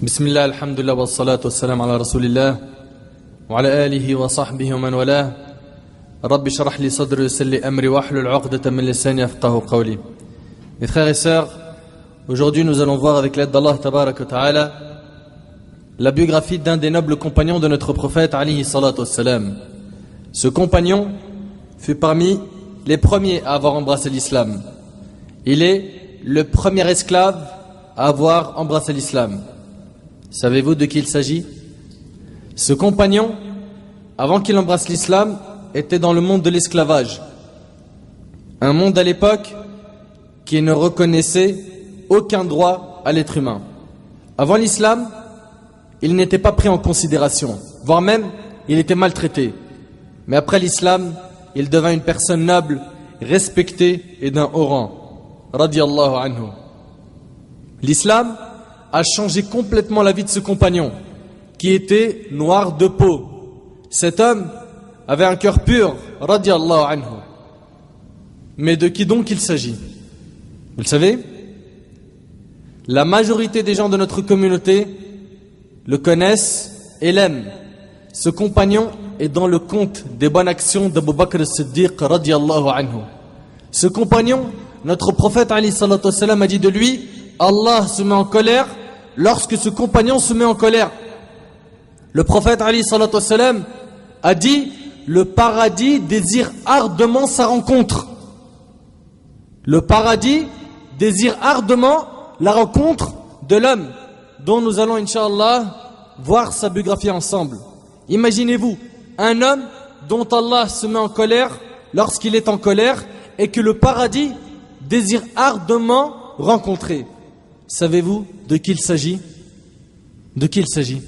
بسم الله الحمد لله والصلاة والسلام على رسول الله وعلى آله وصحبه ومن والاه رب اشرح لي صدري ويسر لي أمري واحلل عقدة من لساني يفقهوا قولي. Mes frères et sœurs, aujourd'hui nous allons voir avec l'aide d'Allah Tabaraka wa Ta'ala la biographie d'un des nobles compagnons de notre prophète alayhi salatu wassalam. Ce compagnon fut parmi les premiers à avoir embrassé l'islam. Il est le premier esclave à avoir embrassé l'islam. Savez-vous de qui il s'agit? Ce compagnon, avant qu'il embrasse l'islam, était dans le monde de l'esclavage. Un monde à l'époque qui ne reconnaissait aucun droit à l'être humain. Avant l'islam, il n'était pas pris en considération, voire même il était maltraité. Mais après l'islam, il devint une personne noble, respectée et d'un haut rang. Radiyallahu anhu. L'islam a changé complètement la vie de ce compagnon, qui était noir de peau. Cet homme avait un cœur pur, radiyallahu anhu. Mais de qui donc il s'agit? Vous le savez? La majorité des gens de notre communauté le connaissent et l'aiment. Ce compagnon est dans le compte des bonnes actions d'Abu Bakr as-Siddiq, radiyallahu anhu. Ce compagnon, notre prophète alayhi salatu wassalam a dit de lui: Allah se met en colère lorsque ce compagnon se met en colère. Le prophète alayhi salatu wassalam a dit: le paradis désire ardemment sa rencontre. Le paradis désire ardemment la rencontre de l'homme dont nous allons incha'Allah voir sa biographie ensemble. Imaginez-vous un homme dont Allah se met en colère lorsqu'il est en colère et que le paradis désire ardemment rencontrer. Savez-vous de qui il s'agit? De qui il s'agit?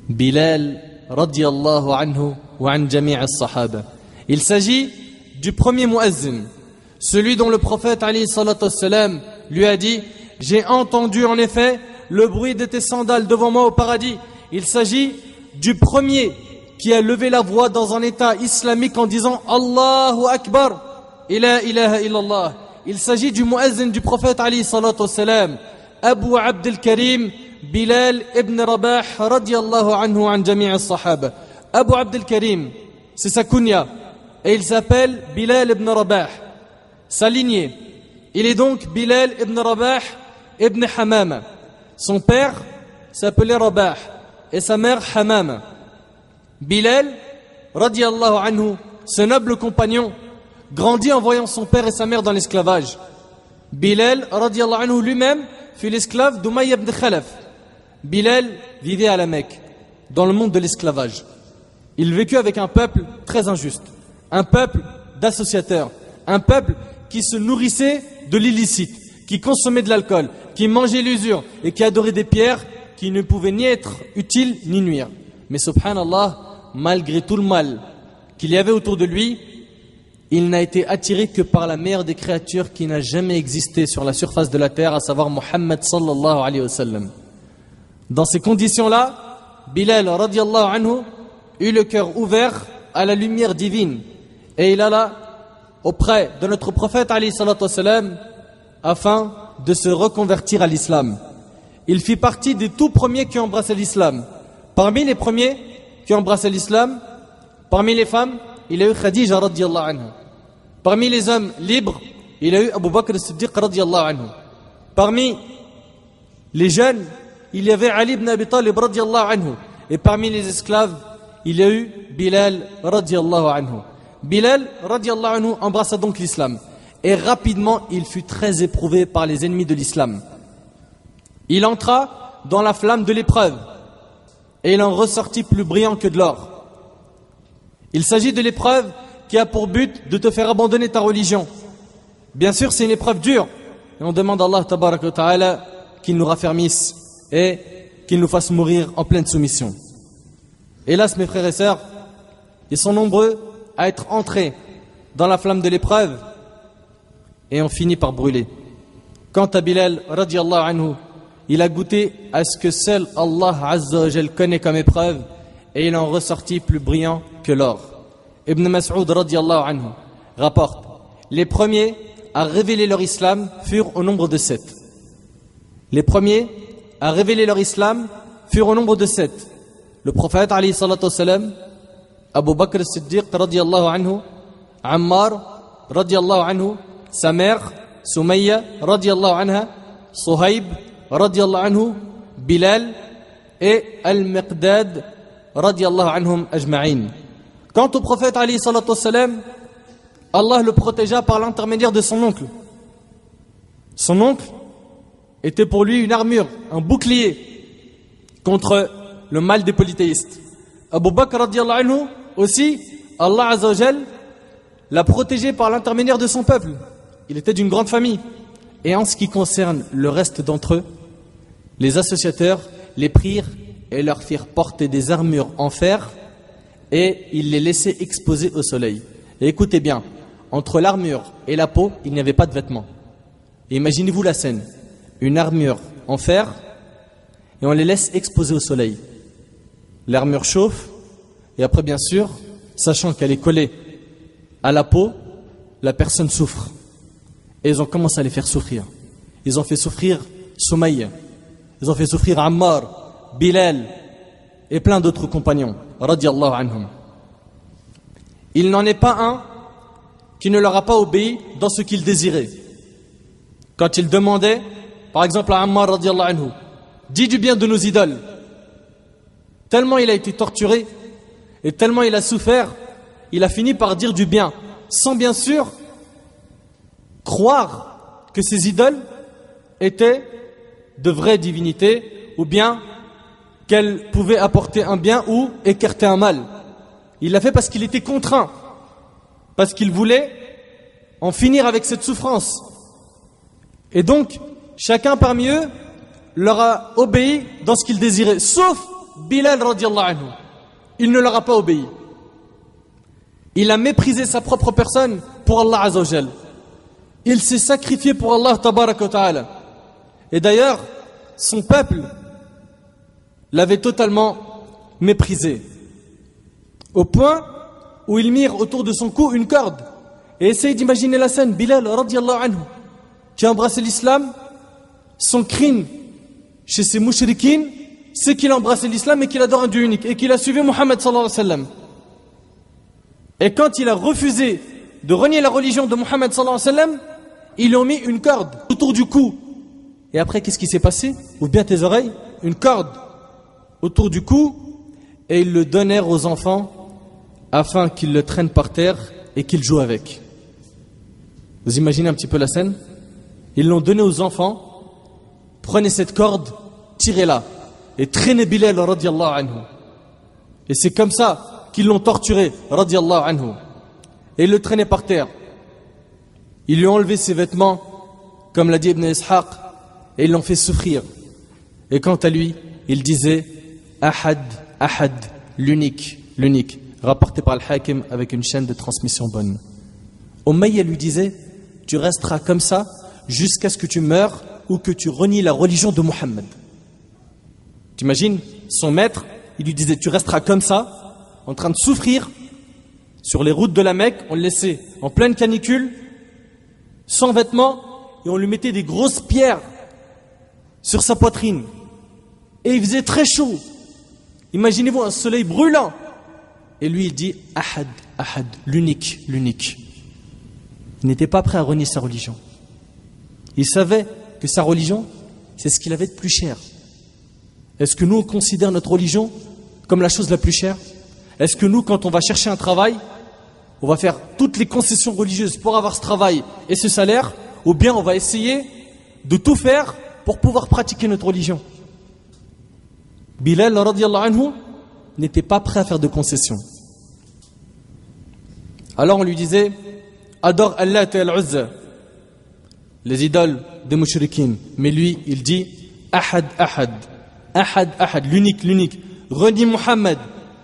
Bilal radiyallahu anhu wa an jami' as-sahaba. Il s'agit du premier muazzin, celui dont le prophète alayhi salatu wassalam lui a dit: j'ai entendu en effet le bruit de tes sandales devant moi au paradis. Il s'agit du premier qui a levé la voix dans un état islamique en disant Allahu Akbar, ila ilaha illallah. Il s'agit du muazzin du prophète alayhi salatu wassalam, Abu Abdel Karim Bilal ibn Rabah radiyallahu anhu an jami' as-sahaba. Abu Abdel Karim, c'est sa kunya, et il s'appelle Bilal ibn Rabah. Sa lignée, il est donc Bilal ibn Rabah ibn Hamama. Son père s'appelait Rabah et sa mère Hamama. Bilal radiyallahu anhu, ce noble compagnon, grandit en voyant son père et sa mère dans l'esclavage. Bilal radiyallahu anhu lui-même fut l'esclave d'Umayy ibn Khalaf. Bilal vivait à la Mecque, dans le monde de l'esclavage. Il vécut avec un peuple très injuste, un peuple d'associateurs, un peuple qui se nourrissait de l'illicite, qui consommait de l'alcool, qui mangeait l'usure et qui adorait des pierres qui ne pouvaient ni être utiles ni nuire. Mais subhanallah, malgré tout le mal qu'il y avait autour de lui, il n'a été attiré que par la meilleure des créatures qui n'a jamais existé sur la surface de la terre, à savoir Muhammad sallallahu alayhi wa sallam. Dans ces conditions-là, Bilal radiyallahu anhu eut le cœur ouvert à la lumière divine et il alla auprès de notre prophète alayhi salatu wassalam afin de se reconvertir à l'islam. Il fit partie des tout premiers qui ont embrassé l'islam. Parmi les premiers qui ont embrassé l'islam, parmi les femmes, il y a eu Khadija radiyallahu anha. Parmi les hommes libres, il y a eu Abu Bakr as-Siddiq radiyallahu anhu. Parmi les jeunes, il y avait Ali ibn Abi Talib radiyallahu anhu. Et parmi les esclaves, il y a eu Bilal radiyallahu anhu. Bilal radiyallahu anhu embrassa donc l'islam. Et rapidement, il fut très éprouvé par les ennemis de l'islam. Il entra dans la flamme de l'épreuve. Et il en ressortit plus brillant que de l'or. Il s'agit de l'épreuve qui a pour but de te faire abandonner ta religion. Bien sûr, c'est une épreuve dure. Et on demande à Allah Tabaraka wa Ta'ala qu'il nous raffermisse et qu'il nous fasse mourir en pleine soumission. Hélas, mes frères et sœurs, ils sont nombreux à être entrés dans la flamme de l'épreuve et ont fini par brûler. Quant à Bilal radiyallahu anhu, il a goûté à ce que seul Allah Azza wa Jal connaît comme épreuve et il en ressortit plus brillant que l'or. Ibn Mas'ud radiyallahu anhu rapporte: les premiers à révéler leur islam furent au nombre de 7. Les premiers à révéler leur islam furent au nombre de 7. Le prophète alayhi salatu wassalam, Abu Bakr as-Siddiq radiyallahu anhu, Ammar radiyallahu anhu, sa mère Soumayya radiyallahu anha, Suhaib radiyallahu anhu, Bilal et Al-Miqdad radiyallahu anhum ajma'in. Quant au prophète alayhi salatu wassalam, Allah le protégea par l'intermédiaire de son oncle. Son oncle était pour lui une armure, un bouclier contre le mal des polythéistes. Abu Bakr radiyallahu anhu aussi, Allah azza wa jal l'a protégé par l'intermédiaire de son peuple. Il était d'une grande famille. Et en ce qui concerne le reste d'entre eux, les associateurs les prirent et leur firent porter des armures en fer et ils les laissaient exposer au soleil. Et écoutez bien, entre l'armure et la peau, il n'y avait pas de vêtements. Et imaginez-vous la scène, une armure en fer et on les laisse exposer au soleil. L'armure chauffe et après bien sûr, sachant qu'elle est collée à la peau, la personne souffre. Et ils ont commencé à les faire souffrir. Ils ont fait souffrir Soumaïa, ils ont fait souffrir Ammar, Bilal et plein d'autres compagnons, radiyallahu anhum. Il n'en est pas un qui ne leur a pas obéi dans ce qu'ils désiraient. Quand ils demandaient, par exemple à Ammar radiyallahu anhu, dis du bien de nos idoles. Tellement il a été torturé et tellement il a souffert, il a fini par dire du bien, sans bien sûr croire que ces idoles étaient de vraies divinités ou bien qu'elles pouvaient apporter un bien ou écarter un mal. Il l'a fait parce qu'il était contraint, parce qu'il voulait en finir avec cette souffrance. Et donc, chacun parmi eux leur a obéi dans ce qu'il désirait, sauf Bilal radiyallahu anhu. Il ne leur a pas obéi. Il a méprisé sa propre personne pour Allah azza wa jal. Il s'est sacrifié pour Allah tabaraka wa ta'ala. Et d'ailleurs, son peuple l'avait totalement méprisé. Au point où ils mirent autour de son cou une corde. Et essayez d'imaginer la scène. Bilal radiyallahu anhu, qui a embrassé l'islam, son crime chez ces mouchrikines, c'est qu'il a embrassé l'islam et qu'il adore un Dieu unique et qu'il a suivi Muhammad sallallahu alayhi wa sallam. Et quand il a refusé de renier la religion de Muhammad sallallahu alayhi wa sallam, ils lui ont mis une corde autour du cou. Et après, qu'est-ce qui s'est passé? Ouvre bien tes oreilles. Une corde autour du cou et ils le donnèrent aux enfants afin qu'ils le traînent par terre et qu'ils jouent avec. Vous imaginez un petit peu la scène? Ils l'ont donné aux enfants. Prenez cette corde, tirez-la et traînez Bilal radiyallahu anhu. Et c'est comme ça qu'ils l'ont torturé radiyallahu anhu. Et ils le traînaient par terre. Ils lui ont enlevé ses vêtements, comme l'a dit Ibn Ishaq, et ils l'ont fait souffrir. Et quant à lui, il disait Ahad, Ahad, l'unique, l'unique, rapporté par Al-Hakim avec une chaîne de transmission bonne. Umayya lui disait, tu resteras comme ça jusqu'à ce que tu meures ou que tu renies la religion de Muhammad. T'imagines, son maître, il lui disait, tu resteras comme ça, en train de souffrir, sur les routes de la Mecque, on le laissait en pleine canicule, sans vêtements, et on lui mettait des grosses pierres sur sa poitrine. Et il faisait très chaud. Imaginez-vous un soleil brûlant. Et lui, il dit, Ahad, Ahad, l'unique, l'unique. Il n'était pas prêt à renier sa religion. Il savait que sa religion, c'est ce qu'il avait de plus cher. Est-ce que nous, on considère notre religion comme la chose la plus chère? Est-ce que nous, quand on va chercher un travail, on va faire toutes les concessions religieuses pour avoir ce travail et ce salaire, ou bien on va essayer de tout faire pour pouvoir pratiquer notre religion? Bilal radiyallahu anhu n'était pas prêt à faire de concessions. Alors on lui disait, adore Allah et Al-Uzza, les idoles des mouchrikines. Mais lui, il dit, Ahad, Ahad, Ahad, Ahad, l'unique, l'unique. Renie Muhammad,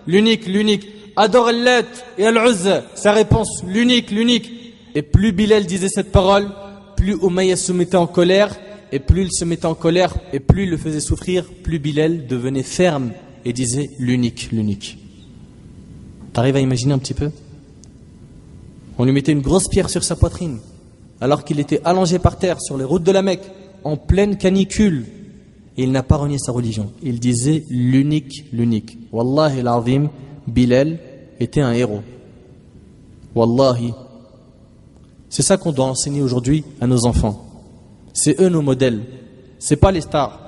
l'unique, l'unique. Adore Allah et Al-Uzza. Sa réponse, l'unique, l'unique. Et plus Bilal disait cette parole, plus Umayya se mettait en colère. Et plus il se mettait en colère, et plus il le faisait souffrir, plus Bilal devenait ferme et disait l'unique, l'unique. T'arrives à imaginer un petit peu? On lui mettait une grosse pierre sur sa poitrine, alors qu'il était allongé par terre sur les routes de la Mecque, en pleine canicule. Et il n'a pas renié sa religion. Il disait l'unique. Wallahi l'azim, Bilal était un héros. Wallahi. C'est ça qu'on doit enseigner aujourd'hui à nos enfants. C'est eux nos modèles. C'est pas les stars.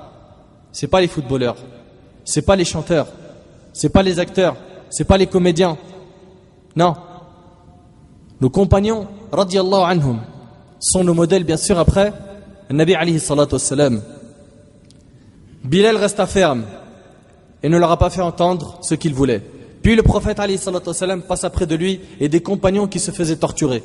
C'est pas les footballeurs. C'est pas les chanteurs. C'est pas les acteurs. C'est pas les comédiens. Non. Nos compagnons, radiyallahu anhum, sont nos modèles, bien sûr, après le Nabi alayhi salatu wassalam. Bilal resta ferme et ne leur a pas fait entendre ce qu'il voulait. Puis le prophète alayhi salatu wassalam passa près de lui et des compagnons qui se faisaient torturer.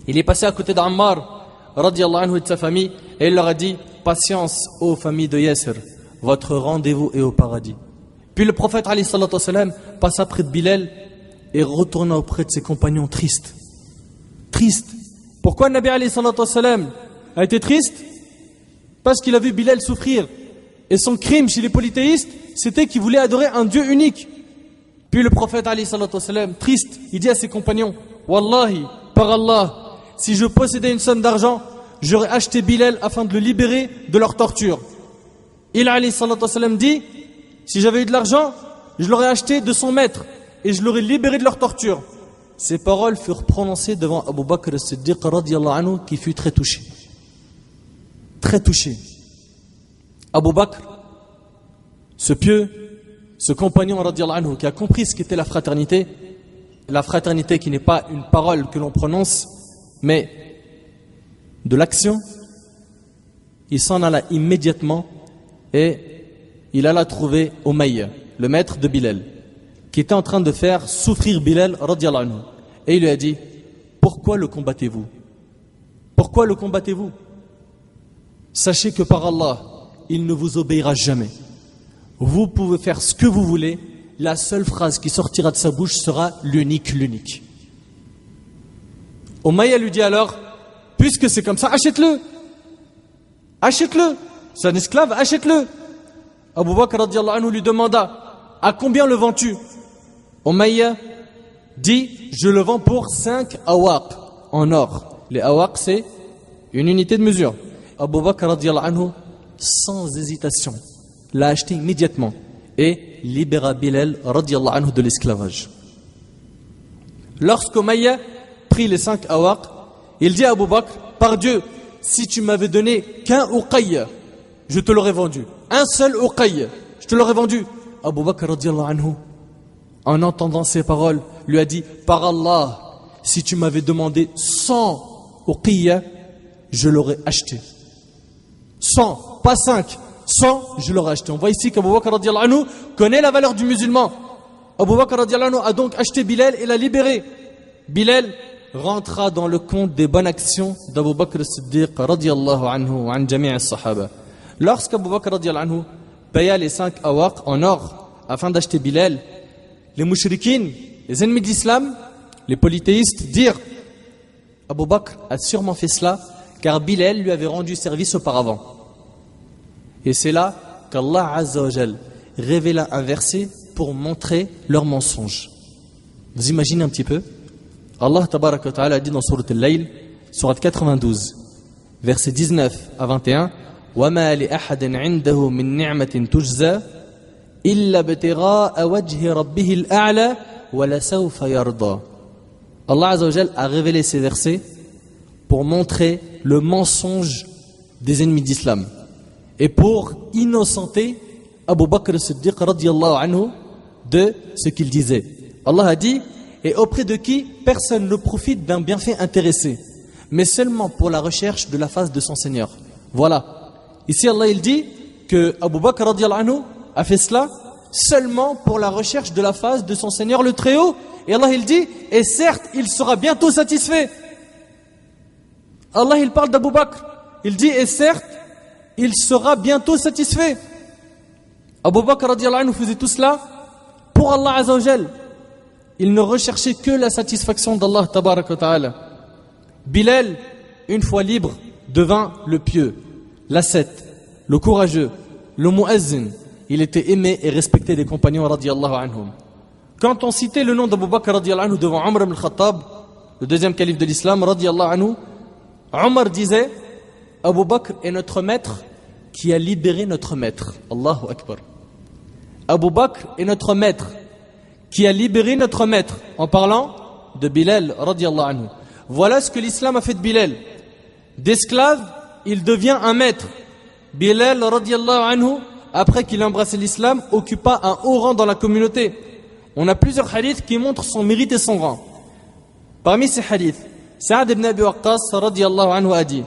Il est passé à côté d'Ammar, radiyallahu anhu, et de sa famille, et il leur a dit: patience, ô famille de Yasser, votre rendez-vous est au paradis. Puis le prophète alayhi salatu wassalam passa près de Bilal et retourna auprès de ses compagnons tristes. Triste. Pourquoi le Nabi alayhi salatu wassalam a été triste? Parce qu'il a vu Bilal souffrir. Et son crime chez les polythéistes, c'était qu'il voulait adorer un Dieu unique. Puis le prophète alayhi salatu wassalam, triste, il dit à ses compagnons: Wallahi, par Allah, si je possédais une somme d'argent, j'aurais acheté Bilal afin de le libérer de leur torture. Il alayhi salatu wassalam dit: si j'avais eu de l'argent, je l'aurais acheté de son maître et je l'aurais libéré de leur torture. Ces paroles furent prononcées devant Abu Bakr as-Siddiq radiyallahu anhu, qui fut très touché. Très touché. Abu Bakr, ce pieux, ce compagnon radiyallahu anhu, qui a compris ce qu'était la fraternité qui n'est pas une parole que l'on prononce, mais de l'action, il s'en alla immédiatement et il alla trouver Umayya, le maître de Bilal, qui était en train de faire souffrir Bilal radiyallahu anhu. Et il lui a dit: pourquoi le combattez-vous? Pourquoi le combattez-vous? Sachez que par Allah, il ne vous obéira jamais. Vous pouvez faire ce que vous voulez, la seule phrase qui sortira de sa bouche sera l'unique. Umayya lui dit alors: puisque c'est comme ça, achète-le. Achète-le. C'est un esclave, achète-le. Abu Bakr radiyallahu anhu lui demanda: à combien le vends-tu? Umayya dit: je le vends pour 5 awaq en or. Les awaq, c'est une unité de mesure. Abu Bakr radiyallahu anhu, sans hésitation, l'a acheté immédiatement et libéra Bilal radiyallahu anhu de l'esclavage. Lorsque Umayya prit les 5 awaq, il dit à Abu Bakr: par Dieu, si tu m'avais donné qu'un uqayya, je te l'aurais vendu. Un seul uqayya, je te l'aurais vendu. Abu Bakr radiyallahu anhu, en entendant ces paroles, lui a dit: par Allah, si tu m'avais demandé 100 uqiyya, je l'aurais acheté. 100, pas 5, 100, je l'aurais acheté. On voit ici qu'Abu Bakr radiyallahu anhu connaît la valeur du musulman. Abu Bakr radiyallahu anhu a donc acheté Bilal et l'a libéré. Bilal rentra dans le compte des bonnes actions d'Abu Bakr as-Siddiq radiyallahu anhu wa an jami' as-sahaba. Lorsqu'Abu Bakr radiyallahu anhu paya les 5 awaq en or afin d'acheter Bilal, les mouchriquines, les ennemis de l'islam, les polythéistes dirent: Abu Bakr a sûrement fait cela car Bilal lui avait rendu service auparavant. Et c'est là qu'Allah Azza wa Jal révéla un verset pour montrer leur mensonge. Vous imaginez un petit peu? Allah Tabaraka wa Ta'ala a dit dans Surat Al-Layl, Surat 92, versets 19 à 21: وَمَا لِأَحَدٍ عِنْدَهُ مِنْ نِعْمَةٍ تُجْزَى إِلَّا ابْتِغَاءَ وَجْهِ رَبِّهِ الْأَعْلَى وَلَسَوْفَ يَرْضَى. Allah Azza wa Jal a révélé ces versets pour montrer le mensonge des ennemis d'islam et pour innocenter Abu Bakr as-Siddiq radiyallahu anhu de ce qu'il disait. Allah a dit: et auprès de qui personne ne profite d'un bienfait intéressé, mais seulement pour la recherche de la face de son Seigneur. Voilà. Ici Allah il dit que Abu Bakr radiyallahu anhu a fait cela seulement pour la recherche de la face de son Seigneur le Très-Haut. Et Allah il dit: et certes il sera bientôt satisfait. Allah il parle d'Abu Bakr, il dit: et certes il sera bientôt satisfait. Abu Bakr radiyallahu anhu faisait tout cela pour Allah Azza wa Jal. Il ne recherchait que la satisfaction d'Allah Tabaraka wa Ta'ala. Bilal, une fois libre, devint le pieux, l'ascète, le courageux, le muazzin. Il était aimé et respecté des compagnons radiyallahu anhum. Quand on citait le nom d'Abu Bakr radiyallahu anhu devant Omar ibn al-Khattab, le deuxième calife de l'islam radiyallahu anhu, Omar disait: Abu Bakr est notre maître qui a libéré notre maître. Allahu Akbar. Abu Bakr est notre maître, qui a libéré notre maître, en parlant de Bilal radiallahu anhu. Voilà ce que l'islam a fait de Bilal. D'esclave, il devient un maître. Bilal radiallahu anhu, après qu'il a embrassé l'islam, occupa un haut rang dans la communauté. On a plusieurs hadiths qui montrent son mérite et son rang. Parmi ces hadiths, Sa'ad ibn Abi Waqqas radiallahu anhu a dit: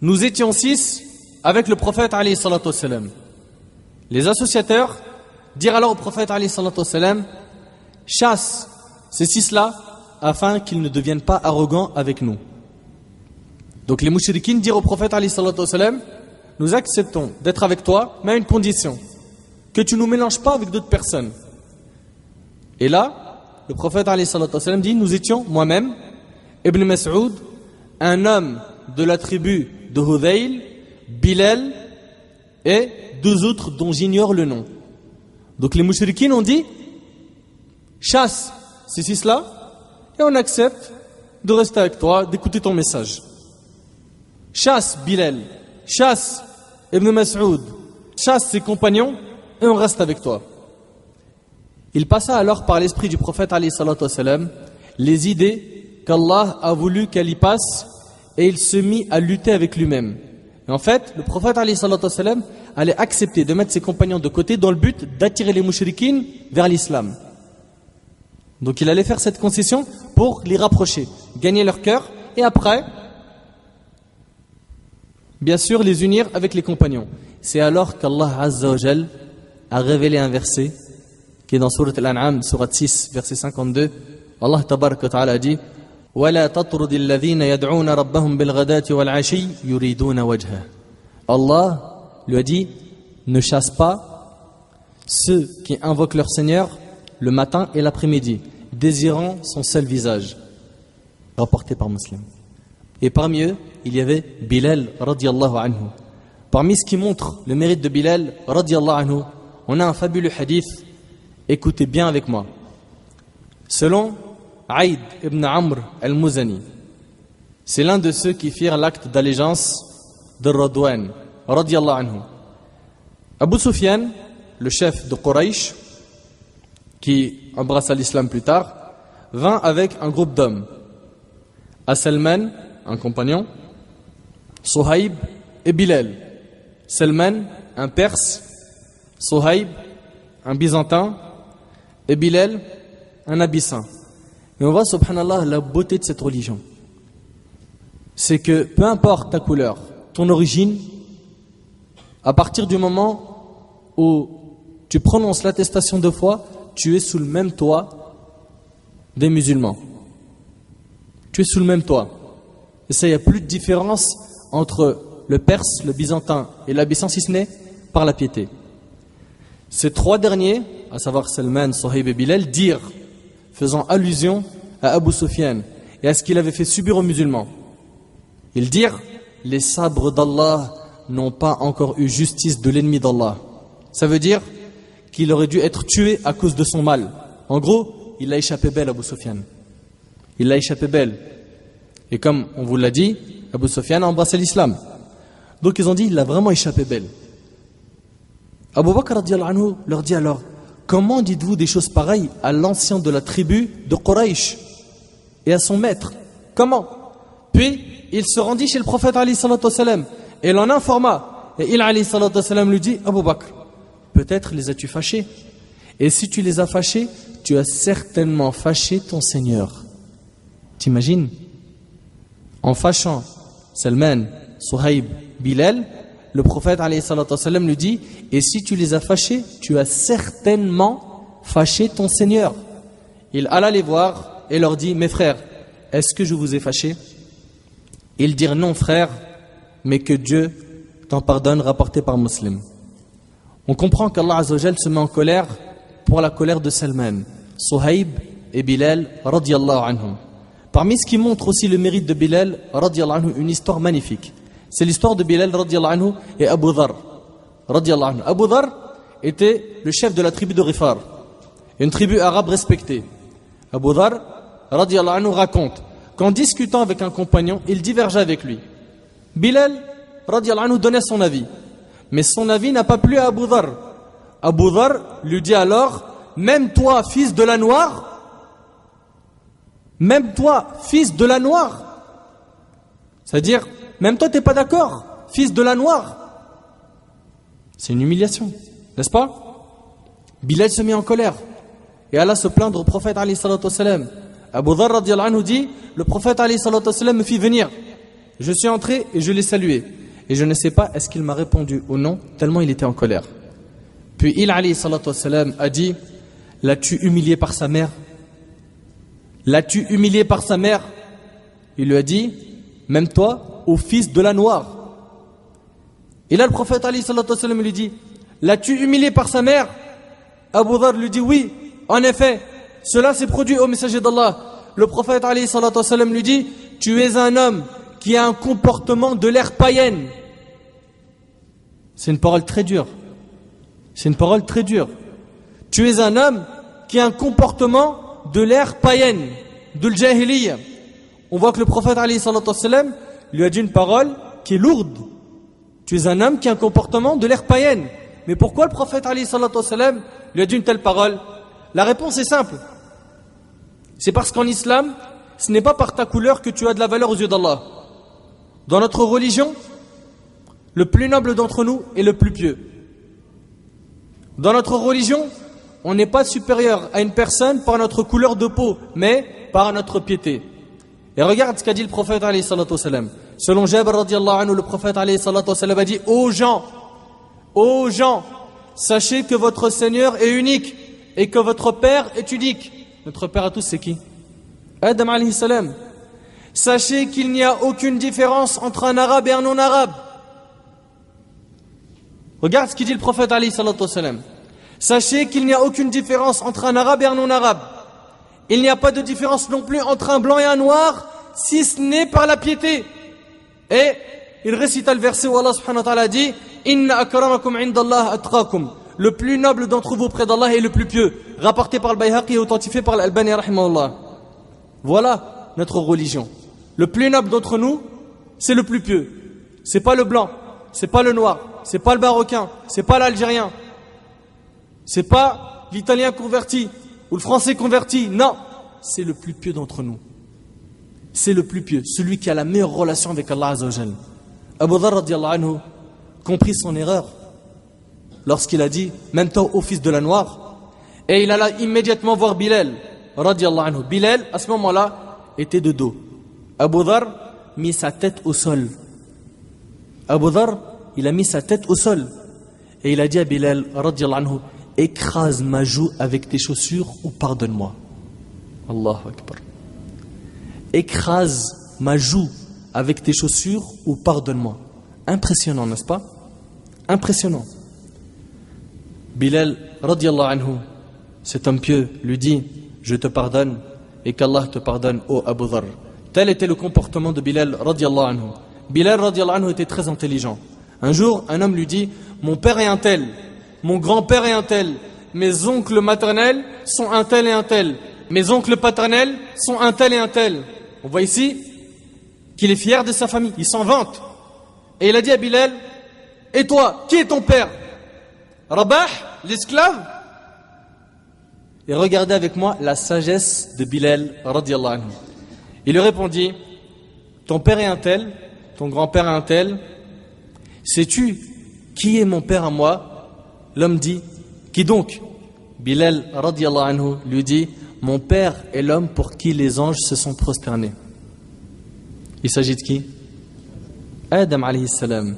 nous étions 6 avec le prophète alayhi salatu wassalam. Les associateurs dirent alors au prophète alayhi salatu wassalam: chasse ces 6-là afin qu'ils ne deviennent pas arrogants avec nous. Donc les mouchriquines dirent au prophète alayhi salatu wassalam: nous acceptons d'être avec toi, mais à une condition, que tu ne nous mélanges pas avec d'autres personnes. Et là, le prophète alayhi salatu wassalam dit: nous étions moi-même, Ibn Mas'ud, un homme de la tribu de Hudayl, Bilal et 2 autres dont j'ignore le nom. Donc les mouchriquines ont dit: chasse ces 6-là et on accepte de rester avec toi, d'écouter ton message. Chasse Bilal, chasse Ibn Mas'ud, chasse ses compagnons et on reste avec toi. Il passa alors par l'esprit du prophète alayhi salatu wassalam les idées qu'Allah a voulu qu'elle y passe, et il se mit à lutter avec lui-même. Et en fait, le prophète alayhi salatu wassalam allait accepter de mettre ses compagnons de côté dans le but d'attirer les mouchriquines vers l'islam. Donc il allait faire cette concession pour les rapprocher, gagner leur cœur, et après, bien sûr, les unir avec les compagnons. C'est alors qu'Allah Azza wa Jal a révélé un verset qui est dans Surat Al-An'am, Surat 6, verset 52. Allah Tabaraka wa Ta'ala dit: وَلَا تَطْرُدِ الَّذِينَ يَدْعُونَ رَبَّهُمْ بِالْغَدَاةِ وَالْعَشِيِّ يُرِيدُونَ وَجْهَهُ. Allah lui a dit: ne chasse pas ceux qui invoquent leur Seigneur le matin et l'après-midi, désirant son seul visage. Rapporté par Muslim. Et parmi eux, il y avait Bilal radiallahu anhu. Parmi ce qui montre le mérite de Bilal radiallahu anhu, on a un fabuleux hadith. Écoutez bien avec moi. Selon Aïd ibn Amr al-Muzani, c'est l'un de ceux qui firent l'acte d'allégeance de Radwan radiallahu anhu. Abu Sufyan, le chef de Quraysh, qui embrassa l'islam plus tard, vint avec un groupe d'hommes. À Salman, un compagnon, Suhaib et Bilal. Salman, un Perse, Suhaib, un Byzantin, et Bilal, un Abyssin. Et on voit, subhanallah, la beauté de cette religion. C'est que peu importe ta couleur, ton origine, à partir du moment où tu prononces l'attestation de foi, tu es sous le même toit des musulmans. Tu es sous le même toit. Et ça, il n'y a plus de différence entre le Perse, le Byzantin et l'Abyssin, si ce n'est par la piété. Ces 3 derniers, à savoir Salman, Suhaib et Bilal, dirent, faisant allusion à Abu Sufyan et à ce qu'il avait fait subir aux musulmans. Ils dirent: les sabres d'Allah n'ont pas encore eu justice de l'ennemi d'Allah. Ça veut dire qu'il aurait dû être tué à cause de son mal. En gros, il a échappé belle, Abu Sufyan. Il a échappé belle. Et comme on vous l'a dit, Abu Sufyan a embrassé l'islam. Donc ils ont dit: il a vraiment échappé belle. Abu Bakr radiallahu anhu leur dit alors: comment dites-vous des choses pareilles à l'ancien de la tribu de Quraysh et à son maître? Comment? Puis il se rendit chez le prophète alayhi salatu wassalam et l'en informa. Et il alayhi salatu wassalam lui dit: Abu Bakr, peut-être les as-tu fâchés? Et si tu les as fâchés, tu as certainement fâché ton Seigneur. T'imagines? En fâchant Salman, Suhaib, Bilal, le prophète alayhi salatu wassalam lui dit: et si tu les as fâchés, tu as certainement fâché ton Seigneur. Il alla les voir et leur dit: mes frères, est-ce que je vous ai fâchés? Ils dirent: non frère, mais que Dieu t'en pardonne, rapporté par Muslim. On comprend qu'Allah Azza wa Jal se met en colère pour la colère de Salman, Suhaib et Bilal radiallahu anhum. Parmi ce qui montre aussi le mérite de Bilal radiallahu anhu, une histoire magnifique. C'est l'histoire de Bilal radiallahu anhu et Abu Dhar radiallahu anhu. Abu Dhar était le chef de la tribu de Rifar, une tribu arabe respectée. Abu Dhar radiallahu anhu raconte qu'en discutant avec un compagnon, il divergeait avec lui. Bilal radiallahu anhu donnait son avis. Mais son avis n'a pas plu à Abu Dharr. Abu Dharr lui dit alors, même toi, fils de la noire, même toi, fils de la noire, c'est-à-dire, même toi, t'es pas d'accord, fils de la noire. C'est une humiliation, n'est-ce pas? Bilal se met en colère et alla se plaindre au prophète alayhi salatu wassalam. Abu Dharr radiyallahu anhu dit, le prophète alayhi salatu wassalam me fit venir. Je suis entré et je l'ai salué. Et je ne sais pas est-ce qu'il m'a répondu ou non, tellement il était en colère. Puis il alayhi salatu wassalam a dit, l'as-tu humilié par sa mère? L'as-tu humilié par sa mère? Il lui a dit, même toi, ô fils de la noire. Et là le prophète alayhi salatu wassalam lui dit, l'as-tu humilié par sa mère? Abu Dharr lui dit, oui, en effet, cela s'est produit au messager d'Allah. Le prophète alayhi salatu wassalam lui dit, tu es un homme qui a un comportement de l'ère païenne. C'est une parole très dure. C'est une parole très dure. Tu es un homme qui a un comportement de l'ère païenne, de l'jahiliya. On voit que le prophète alayhi salatu wassalam lui a dit une parole qui est lourde. Tu es un homme qui a un comportement de l'ère païenne. Mais pourquoi le prophète alayhi salatu wassalam lui a dit une telle parole? La réponse est simple. C'est parce qu'en islam, ce n'est pas par ta couleur que tu as de la valeur aux yeux d'Allah. Dans notre religion, le plus noble d'entre nous est le plus pieux. Dans notre religion, on n'est pas supérieur à une personne par notre couleur de peau, mais par notre piété. Et regarde ce qu'a dit le prophète alayhi salatu wassalam. Selon Jabir radiyallahu anhu, le prophète alayhi salatu wassalam a dit, ô gens, sachez que votre Seigneur est unique et que votre Père est unique. Notre Père à tous, c'est qui? Adam alayhi salam. Sachez qu'il n'y a aucune différence entre un arabe et un non-arabe. Regarde ce qu'il dit le prophète alayhi salatu wassalam. Sachez qu'il n'y a aucune différence entre un arabe et un non-arabe. Il n'y a pas de différence non plus entre un blanc et un noir, si ce n'est par la piété. Et il récita le verset où Allah subhanahu wa ta'ala dit, Inna akramakum indallah atqakum. Le plus noble d'entre vous près d'Allah est le plus pieux. Rapporté par le Bayhaqi et authentifié par l'Albani rahimahullah. Voilà notre religion. Le plus noble d'entre nous, c'est le plus pieux. C'est pas le blanc, c'est pas le noir, c'est pas le marocain, c'est pas l'algérien, c'est pas l'italien converti ou le français converti. Non, c'est le plus pieux d'entre nous. C'est le plus pieux, celui qui a la meilleure relation avec Allah Azza wa Jal. Abu Dharr radiyallahu anhu comprit son erreur lorsqu'il a dit, même toi, ô fils de la noire. Et il alla immédiatement voir Bilal radiyallahu anhu. Bilal, à ce moment-là, était de dos. Abu Dharr mit sa tête au sol. Abu Dharr, il a mis sa tête au sol. Et il a dit à Bilal radiyallahu anhu, écrase ma joue avec tes chaussures ou pardonne-moi. Allahu Akbar. Écrase ma joue avec tes chaussures ou pardonne-moi. Impressionnant, n'est-ce pas? Impressionnant. Bilal radiyallahu anhu, cet homme pieux, lui dit, je te pardonne et qu'Allah te pardonne, ô Abu Dharr. Tel était le comportement de Bilal radiyallahu anhu. Bilal radiyallahu anhu était très intelligent. Un jour, un homme lui dit, mon père est un tel, mon grand-père est un tel, mes oncles maternels sont un tel et un tel, mes oncles paternels sont un tel et un tel. On voit ici qu'il est fier de sa famille, il s'en vante. Et il a dit à Bilal, et toi, qui est ton père? Rabah, l'esclave? Et regardez avec moi la sagesse de Bilal radiyallahu anhu. Il lui répondit, ton père est un tel, ton grand-père est un tel. Sais-tu qui est mon père à moi? L'homme dit, qui donc? Bilal radiyallahu anhu lui dit, mon père est l'homme pour qui les anges se sont prosternés. Il s'agit de qui? Adam alayhi salam.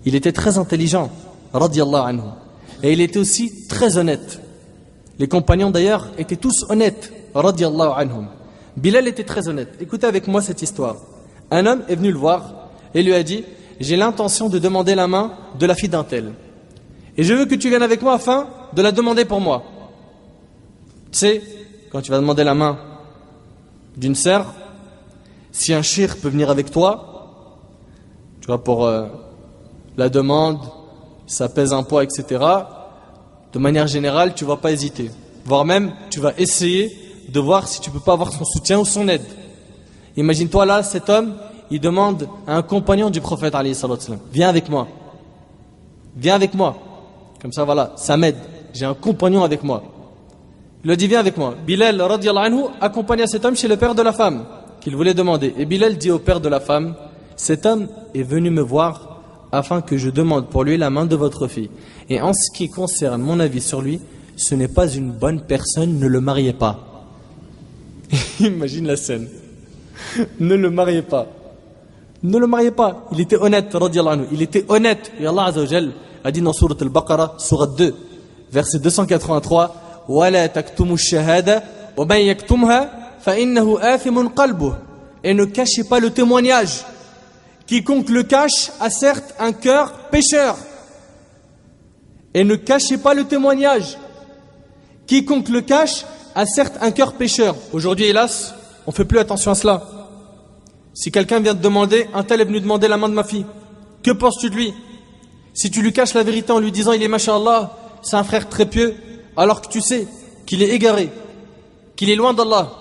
Il était très intelligent, radiyallahu anhu. Et il était aussi très honnête. Les compagnons d'ailleurs étaient tous honnêtes, radiyallahu anhum. Bilal était très honnête. Écoutez avec moi cette histoire. Un homme est venu le voir et lui a dit, j'ai l'intention de demander la main de la fille d'un tel. Et je veux que tu viennes avec moi afin de la demander pour moi. Tu sais, quand tu vas demander la main d'une sœur, si un shir peut venir avec toi, tu vois, pour la demande, ça pèse un poids, etc., de manière générale, tu ne vas pas hésiter. Voire même, tu vas essayer de voir si tu ne peux pas avoir son soutien ou son aide. Imagine-toi là, cet homme, il demande à un compagnon du prophète, alayhi salatu wassalam, viens avec moi. viens avec moi. Comme ça, voilà, ça m'aide. J'ai un compagnon avec moi. Il lui a dit, viens avec moi. Bilal, radiallahu anhu, accompagna cet homme chez le père de la femme qu'il voulait demander. Et Bilal dit au père de la femme, cet homme est venu me voir afin que je demande pour lui la main de votre fille. Et en ce qui concerne mon avis sur lui, ce n'est pas une bonne personne, ne le mariez pas. Imagine la scène. Ne le mariez pas. Ne le mariez pas. Il était honnête, radiallahu anhu. Il était honnête. Et Allah Azza wa Jal a dit dans Sourate Al-Baqarah, Sourate 2, verset 283, وَلَا تَكْتُمُوا الشَّهَادَةَ وَمَنْ يَكْتُمْهَا فَإِنَّهُ آثِمٌ قَلْبُهُ. Et ne cachez pas le témoignage. Quiconque le cache a certes un cœur pécheur. Et ne cachez pas le témoignage. Quiconque le cache a certes un cœur pécheur. Aujourd'hui, hélas, on ne fait plus attention à cela. Si quelqu'un vient te demander, un tel est venu demander la main de ma fille, que penses-tu de lui? Si tu lui caches la vérité en lui disant il est masha'Allah, c'est un frère très pieux, alors que tu sais qu'il est égaré, qu'il est loin d'Allah,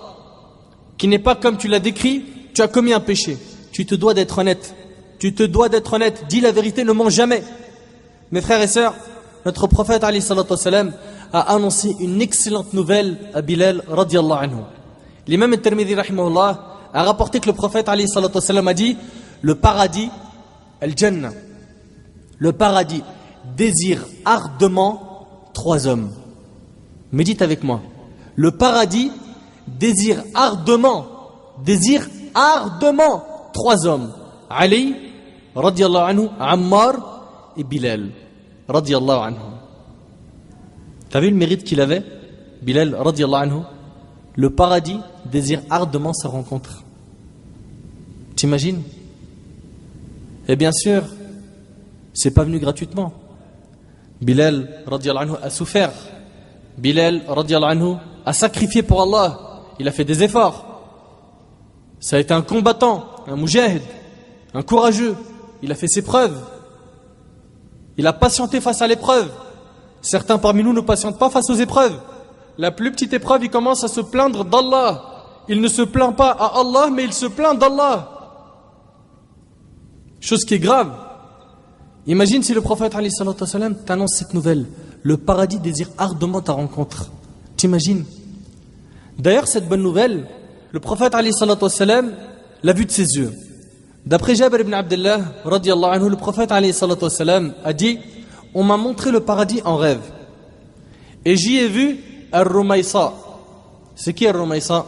qu'il n'est pas comme tu l'as décrit, tu as commis un péché. Tu te dois d'être honnête. Tu te dois d'être honnête. Dis la vérité, ne mens jamais. Mes frères et sœurs, notre prophète alayhi salatu wassalam a annoncé une excellente nouvelle à Bilal radiallahu anhu. L'imam al-Tirmidhi rahimahullah a rapporté que le prophète alayhi salatu wassalam a dit le paradis, al-Jannah, le paradis désire ardemment 3 hommes. Médite avec moi. Le paradis désire ardemment 3 hommes. Ali radiallahu anhu, Ammar et Bilal radiallahu anhu. T'as vu le mérite qu'il avait, Bilal radiallahu anhu? Le paradis désire ardemment sa rencontre. T'imagines? Et bien sûr, c'est pas venu gratuitement. Bilal radiallahu anhu a souffert. Bilal radiallahu anhu a sacrifié pour Allah. Il a fait des efforts. Ça a été un combattant, un mujahid, un courageux. Il a fait ses preuves. Il a patienté face à l'épreuve. Certains parmi nous ne patientent pas face aux épreuves. La plus petite épreuve, il commence à se plaindre d'Allah. Il ne se plaint pas à Allah, mais il se plaint d'Allah. Chose qui est grave. Imagine si le prophète alayhi salatu wassalam t'annonce cette nouvelle. Le paradis désire ardemment ta rencontre. T'imagines? D'ailleurs, cette bonne nouvelle, le prophète alayhi salatu wassalam l'a vue de ses yeux. D'après Jabir ibn Abdullah radiallahu anhu, le prophète alayhi salatu wassalam a dit: on m'a montré le paradis en rêve. Et j'y ai vu Ar-Rumaysa. C'est qui Ar-Rumaysa?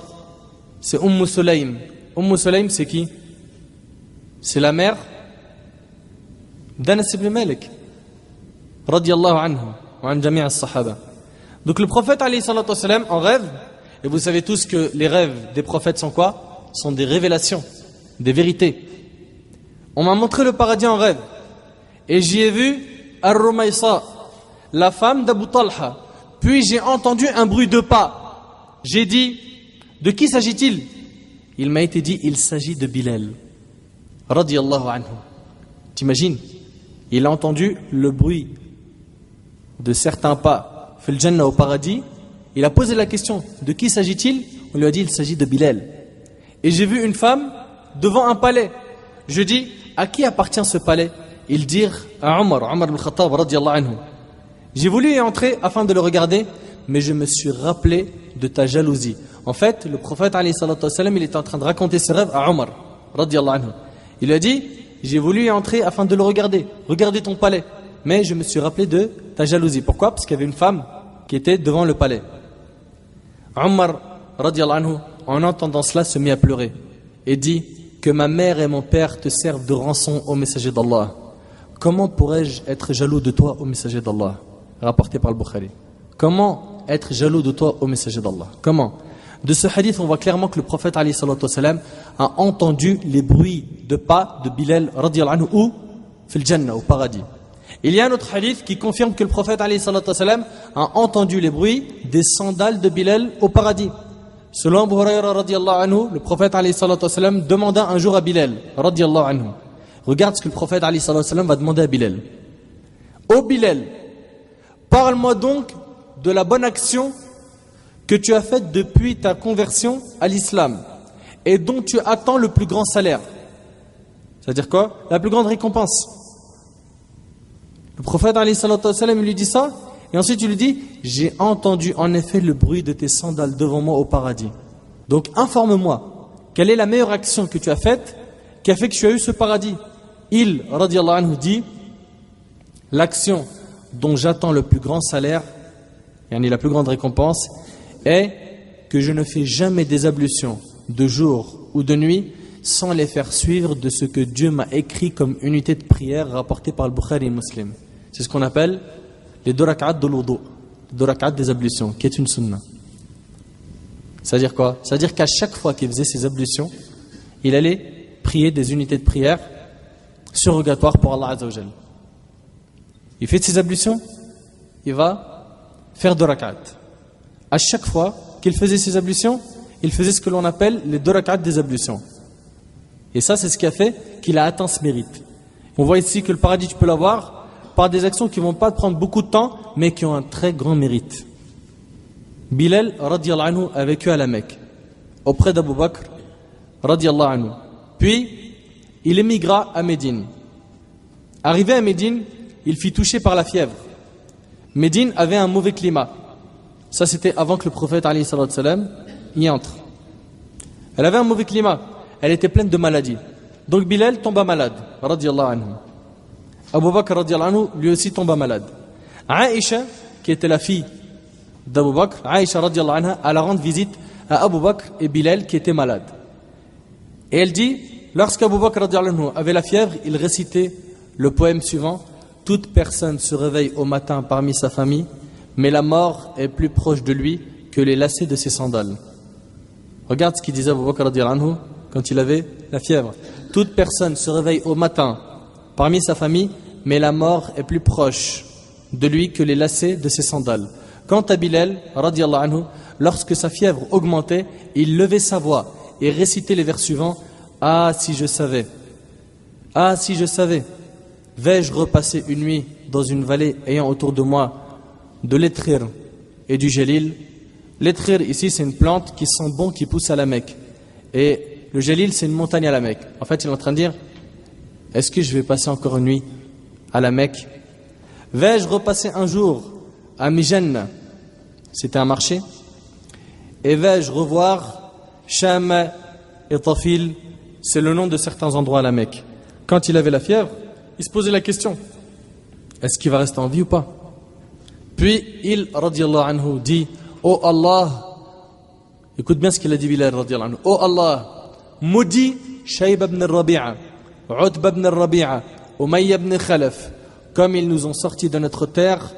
C'est Sulaym. Sulaym, c'est qui? C'est la mère d'Anas ibn Malik radiallahu anhu wa an jami' as-sahaba. Donc le prophète alayhi salatu wassalam en rêve, et vous savez tous que les rêves des prophètes sont quoi? Sont des révélations, des vérités. On m'a montré le paradis en rêve et j'y ai vu Ar-Rumaysa, la femme d'Abu Talha. Puis j'ai entendu un bruit de pas. J'ai dit: de qui s'agit-il? Il m'a été dit: il s'agit de Bilal radiyallahu anhu. T'imagines? Il a entendu le bruit de certains pas fil Jannah au paradis. Il a posé la question: de qui s'agit-il? On lui a dit: il s'agit de Bilal. Et j'ai vu une femme devant un palais. Je dis: à qui appartient ce palais? Ils dirent à Omar ibn Khattab radiyallahu anhu. J'ai voulu y entrer afin de le regarder, mais je me suis rappelé de ta jalousie. En fait, le prophète alayhi salatu wassalam, il était en train de raconter ses rêves à Omar radiyallahu anhu. Il lui a dit: j'ai voulu y entrer afin de le regarder ton palais, mais je me suis rappelé de ta jalousie. Pourquoi? Parce qu'il y avait une femme qui était devant le palais. Omar radiyallahu anhu, en entendant cela, se mit à pleurer et dit: que ma mère et mon père te servent de rançon au messager d'Allah. Comment pourrais-je être jaloux de toi au messager d'Allah? Rapporté par le Bukhari. Comment être jaloux de toi au messager d'Allah? Comment? De ce hadith, on voit clairement que le prophète alayhi salatu wassalam a entendu les bruits de pas de Bilal radiyallahu anhu ou fil Jannah, au paradis. Il y a un autre hadith qui confirme que le prophète alayhi salatu wassalam a entendu les bruits des sandales de Bilal au paradis. Selon Abu Hurayra radiyallahu anhu, le prophète alayhi salatu wassalam demanda un jour à Bilal radiyallahu anhu. Regarde ce que le prophète alayhi salatu wassalam va demander à Bilal. Ô Bilal, parle-moi donc de la bonne action que tu as faite depuis ta conversion à l'islam et dont tu attends le plus grand salaire. C'est-à-dire quoi? La plus grande récompense. Le prophète alayhi salatu wassalam, il lui dit ça, et ensuite il lui dit, j'ai entendu en effet le bruit de tes sandales devant moi au paradis. Donc informe-moi, quelle est la meilleure action que tu as faite, qui a fait que tu as eu ce paradis? Il, radiallahu anhu, dit, l'action dont j'attends le plus grand salaire, yani la plus grande récompense, est que je ne fais jamais des ablutions de jour ou de nuit sans les faire suivre de ce que Dieu m'a écrit comme unité de prière rapportée par le Bukhari et Muslim. C'est ce qu'on appelle les 2 rak'at de l'wudu, 2 rak'at des ablutions, qui est une sunna. C'est-à-dire quoi? C'est-à-dire qu'à chaque fois qu'il faisait ses ablutions, il allait prier des unités de prière surrogatoires pour Allah Azza wa Jal. Il fait ses ablutions, il va faire 2 rak'at. À chaque fois qu'il faisait ses ablutions, il faisait ce que l'on appelle les 2 rak'at des ablutions. Et ça, c'est ce qui a fait qu'il a atteint ce mérite. On voit ici que le paradis, tu peux l'avoir par des actions qui ne vont pas te prendre beaucoup de temps, mais qui ont un très grand mérite. Bilal, radiallahu anhu, a vécu à la Mecque, auprès d'Abu Bakr, radiallahu anhu. Puis, il émigra à Médine. Arrivé à Médine, il fut touché par la fièvre. Médine avait un mauvais climat. Ça, c'était avant que le prophète, alayhi salatu salam, y entre. Elle avait un mauvais climat. Elle était pleine de maladies. Donc Bilal tomba malade, radiallahu anhu. Abu Bakr, radiallahu anhu, lui aussi tomba malade. Aïcha, qui était la fille d'Abu Bakr, Aïcha, radiallahu anha, alla rendre visite à Abu Bakr et Bilal, qui étaient malades. Et elle dit, lorsqu'Abu Bakr, radiallahu anhu, avait la fièvre, il récitait le poème suivant: toute personne se réveille au matin parmi sa famille, mais la mort est plus proche de lui que les lacets de ses sandales. Regarde ce qu'il disait Abu Bakr, radiallahu anhu, quand il avait la fièvre. Toute personne se réveille au matin parmi sa famille, mais la mort est plus proche de lui que les lacets de ses sandales. Quant à Bilal, radiallahu anhu, lorsque sa fièvre augmentait, il levait sa voix et récitait les vers suivants: ah, si je savais, ah, si je savais, vais-je repasser une nuit dans une vallée ayant autour de moi de l'étrir et du gélil. L'étrir, ici, c'est une plante qui sent bon, qui pousse à la Mecque. Et le Jalil, c'est une montagne à la Mecque. En fait, il est en train de dire, est-ce que je vais passer encore une nuit à la Mecque? Vais-je repasser un jour à Mijan? C'était un marché. Et vais-je revoir Sham et Tafil? C'est le nom de certains endroits à la Mecque. Quand il avait la fièvre, il se posait la question, est-ce qu'il va rester en vie ou pas? Puis il, radiallahu anhu, dit, oh Allah, écoute bien ce qu'il a dit Bilal, radiallahu anhu, oh Allah, maudit Shayba ibn al-Rabi'a, Utba ibn al-Rabi'a, Umayya ibn Khalaf, comme ils nous ont sortis de notre terre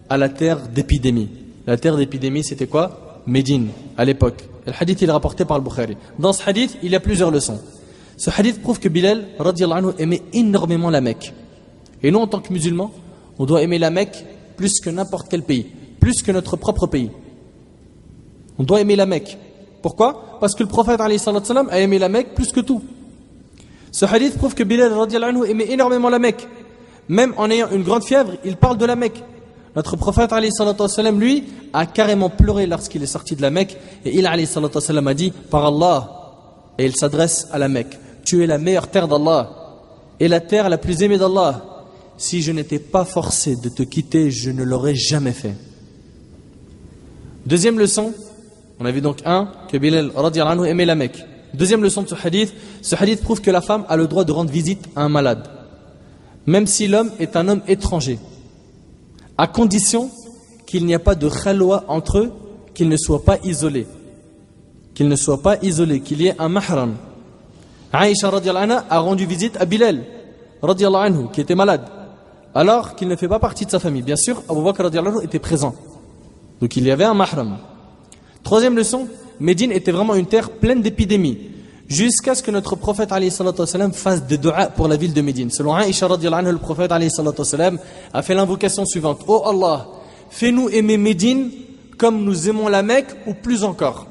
à la terre d'épidémie. La terre d'épidémie, c'était quoi? Médine, à l'époque. Le hadith, il est rapporté par le Bukhari. Dans ce hadith, il y a plusieurs leçons. Ce hadith prouve que Bilal, radiallahu anhu, aimait énormément la Mecque. Et nous, en tant que musulmans, on doit aimer la Mecque plus que n'importe quel pays, plus que notre propre pays. On doit aimer la Mecque. Pourquoi? Parce que le prophète alayhi salatu salam a aimé la Mecque plus que tout. Ce hadith prouve que Bilal, radiallahu anhu, aimait énormément la Mecque. Même en ayant une grande fièvre, il parle de la Mecque. Notre prophète alayhi salatu salam, lui, a carrément pleuré lorsqu'il est sorti de la Mecque. Et il alayhi salatu salam a dit, par Allah, et il s'adresse à la Mecque, tu es la meilleure terre d'Allah et la terre la plus aimée d'Allah. Si je n'étais pas forcé de te quitter, je ne l'aurais jamais fait. Deuxième leçon, on a vu donc que Bilal, radiallahu anhu, aimait la Mecque. Deuxième leçon de ce hadith prouve que la femme a le droit de rendre visite à un malade, même si l'homme est un homme étranger, à condition qu'il n'y a pas de khalwa entre eux, qu'ils ne soient pas isolés. Qu'il y ait un mahram. Aïcha, radiallahu anha, a rendu visite à Bilal, radiallahu anhu, qui était malade, alors qu'il ne fait pas partie de sa famille. Bien sûr, Abu Bakr, radiallahu anhu, était présent. Donc il y avait un mahram. Troisième leçon, Médine était vraiment une terre pleine d'épidémies, jusqu'à ce que notre prophète alayhi salatu wassalam fasse des du'a pour la ville de Médine. Selon Aïcha, radiallahu anha, le prophète alayhi salatu wassalam a fait l'invocation suivante: oh Allah, fais-nous aimer Médine comme nous aimons la Mecque, ou plus encore.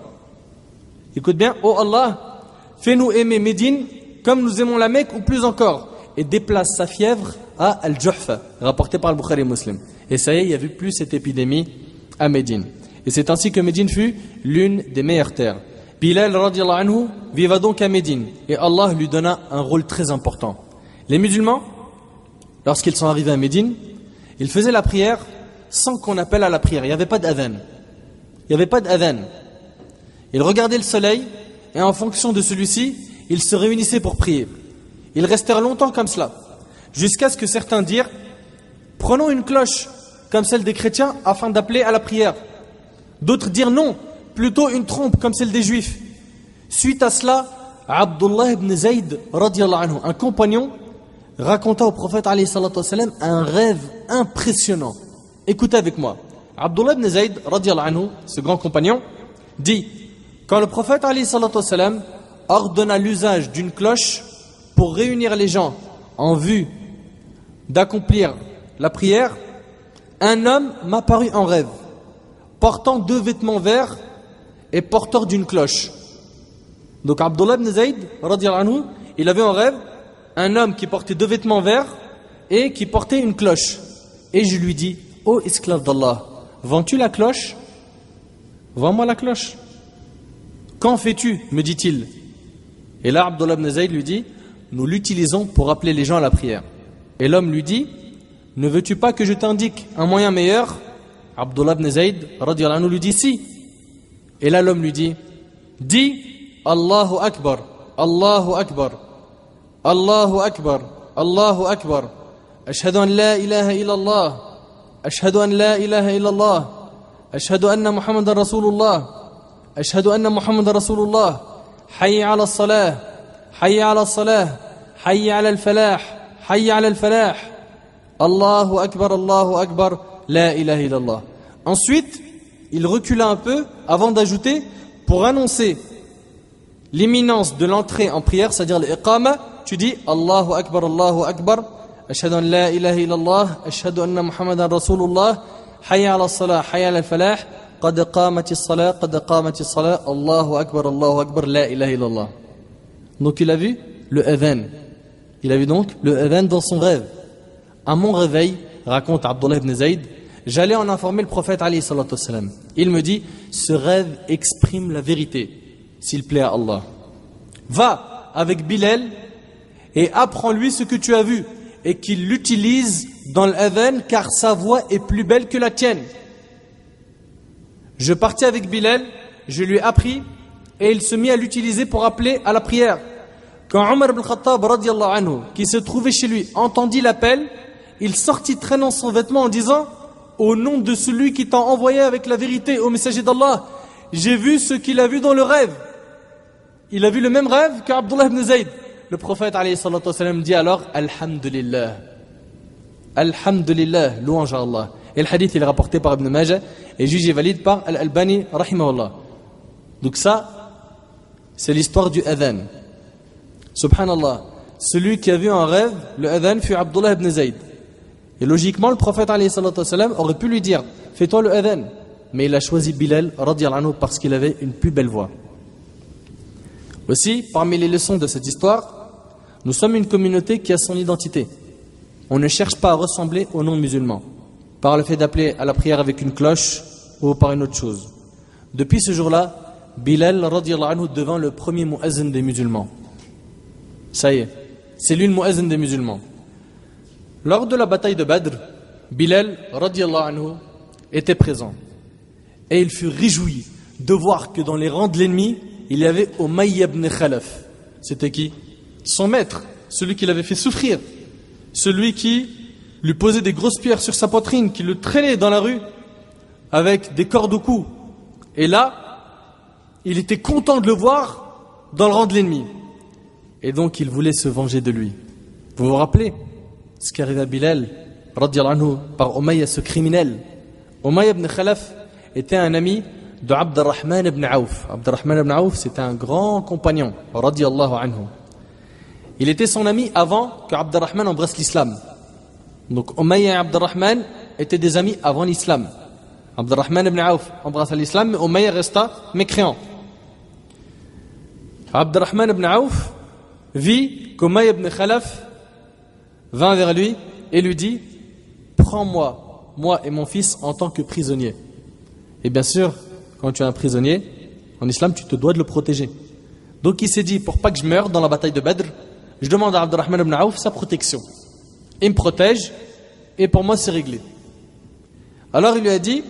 Écoute bien, oh Allah, fais-nous aimer Médine comme nous aimons la Mecque, ou plus encore. Et déplace sa fièvre à Al-Juhfa, rapporté par le Bukhari et Muslim. Et ça y est, il n'y a vu plus cette épidémie à Médine. Et c'est ainsi que Médine fut l'une des meilleures terres. Bilal, radiallahu anhu, vivait donc à Médine. Et Allah lui donna un rôle très important. Les musulmans, lorsqu'ils sont arrivés à Médine, il faisait la prière sans qu'on appelle à la prière. Il n'y avait pas d'adhan. Il n'y avait pas d'adhan. Il regardait le soleil et en fonction de celui-ci, ils se réunissaient pour prier. Ils restèrent longtemps comme cela, jusqu'à ce que certains dirent « Prenons une cloche comme celle des chrétiens afin d'appeler à la prière ». D'autres dirent non, plutôt une trompe comme celle des juifs. Suite à cela, Abdullah ibn Zayd, radiallahu anhu, un compagnon, raconta au prophète alayhi salatu wassalam un rêve impressionnant. Écoutez avec moi. Abdullah ibn Zayd, radiallahu anhu, ce grand compagnon, dit « Quand le prophète alayhi salatu wassalam ordonna l'usage d'une cloche pour réunir les gens en vue d'accomplir la prière, un homme m'apparut en rêve, portant 2 vêtements verts et porteur d'une cloche. » Donc Abdullah ibn Zayd, radiallahu anhu, il avait en rêve un homme qui portait 2 vêtements verts et qui portait une cloche. Et je lui dis, ô esclave d'Allah, vends-tu la cloche? Vends-moi la cloche. Qu'en fais-tu? Me dit-il. Et là Abdullah ibn Zayd lui dit, nous l'utilisons pour appeler les gens à la prière. Et l'homme lui dit, ne veux-tu pas que je t'indique un moyen meilleur? Abdullah ibn Zayd, radiallahu anhu, lui dit si. Et là l'homme lui dit, dis Allahu Akbar, Allahu Akbar, Allahu Akbar, Allahu Akbar, Ashhadu an la ilaha illallah, Ashhadu an la ilaha illallah, Ashhadu anna Muhammadan Rasulullah, Ashhadu anna Muhammadan Rasulullah, Hayya ala salah, Hayya ala salah, Hayya ala al-falah, Hayya ala al-falah, Allahu Akbar, Allahu Akbar, la ilaha illallah. Ensuite, il recula un peu avant d'ajouter, pour annoncer l'imminence de l'entrée en prière, c'est-à-dire l'iqama, tu dis Allahu Akbar, Ashhadu an la ilaha illallah, Ashhadu anna Muhammadan Rasulullah, Hayya ala salah, Hayya ala al-falah, Qad qamatis salah, Allahu Akbar, la ilaha illallah. Donc il a vu le adhan. Il a vu donc le adhan dans son rêve. À mon réveil, raconte Abdullah ibn Zayd, j'allais en informer le prophète alayhi salatu wassalam. Il me dit, ce rêve exprime la vérité, s'il plaît à Allah. Va avec Bilal et apprends-lui ce que tu as vu et qu'il l'utilise dans l'adhan car sa voix est plus belle que la tienne. Je partis avec Bilal, je lui ai appris et il se mit à l'utiliser pour appeler à la prière. Quand Omar ibn Khattab, radiallahu anhu, qui se trouvait chez lui, entendit l'appel, il sortit traînant son vêtement en disant, au nom de celui qui t'a envoyé avec la vérité, au messager d'Allah, j'ai vu ce qu'il a vu dans le rêve. Il a vu le même rêve qu'Abdullah ibn Zayd. Le prophète alayhi salatu wassalam dit alors, Alhamdulillah. Alhamdulillah, louange à Allah. Et le hadith il est rapporté par Ibn Majah et jugé valide par Al-Albani rahimahullah. Donc ça, c'est l'histoire du adhan. Subhanallah, celui qui a vu en rêve le adhan fut Abdullah ibn Zayd. Et logiquement, le prophète alayhi salatu wassalam aurait pu lui dire, fais-toi le adhan. Mais il a choisi Bilal radiallahu anhu parce qu'il avait une plus belle voix. Aussi, parmi les leçons de cette histoire, nous sommes une communauté qui a son identité. On ne cherche pas à ressembler aux non-musulmans par le fait d'appeler à la prière avec une cloche ou par une autre chose. Depuis ce jour-là, Bilal radiallahu anhu devint le premier muazzin des musulmans. Ça y est, c'est lui le muazzin des musulmans. Lors de la bataille de Badr, Bilal radiallahu anhu était présent. Et il fut réjoui de voir que dans les rangs de l'ennemi, il y avait Umayya ibn Khalaf. C'était qui? Son maître, celui qui l'avait fait souffrir. Celui qui lui posait des grosses pierres sur sa poitrine, qui le traînait dans la rue avec des cordes au cou. Et là, il était content de le voir dans le rang de l'ennemi. Et donc il voulait se venger de lui. Vous vous rappelez ce qui arriva à Bilal, radiallahu anhu, par Umayya, ce criminel. Umayya ibn Khalaf était un ami de Abdurrahman ibn Auf. Abdurrahman ibn Auf, c'était un grand compagnon, radiallahu anhu. Il était son ami avant que Abdurrahman embrasse l'islam. Donc Umayya et Abdurrahman étaient des amis avant l'islam. Abdurrahman ibn Auf embrassa l'islam, mais Umayya resta mécréant. Abdurrahman ibn Auf vit qu'Umayya ibn Khalaf vint vers lui et lui dit, prends-moi, moi et mon fils, en tant que prisonnier. Et bien sûr, quand tu es un prisonnier, en islam, tu te dois de le protéger. Donc il s'est dit, pour pas que je meure dans la bataille de Badr, je demande à Abdurrahman ibn Auf sa protection. Il me protège et pour moi c'est réglé. Alors il lui a dit,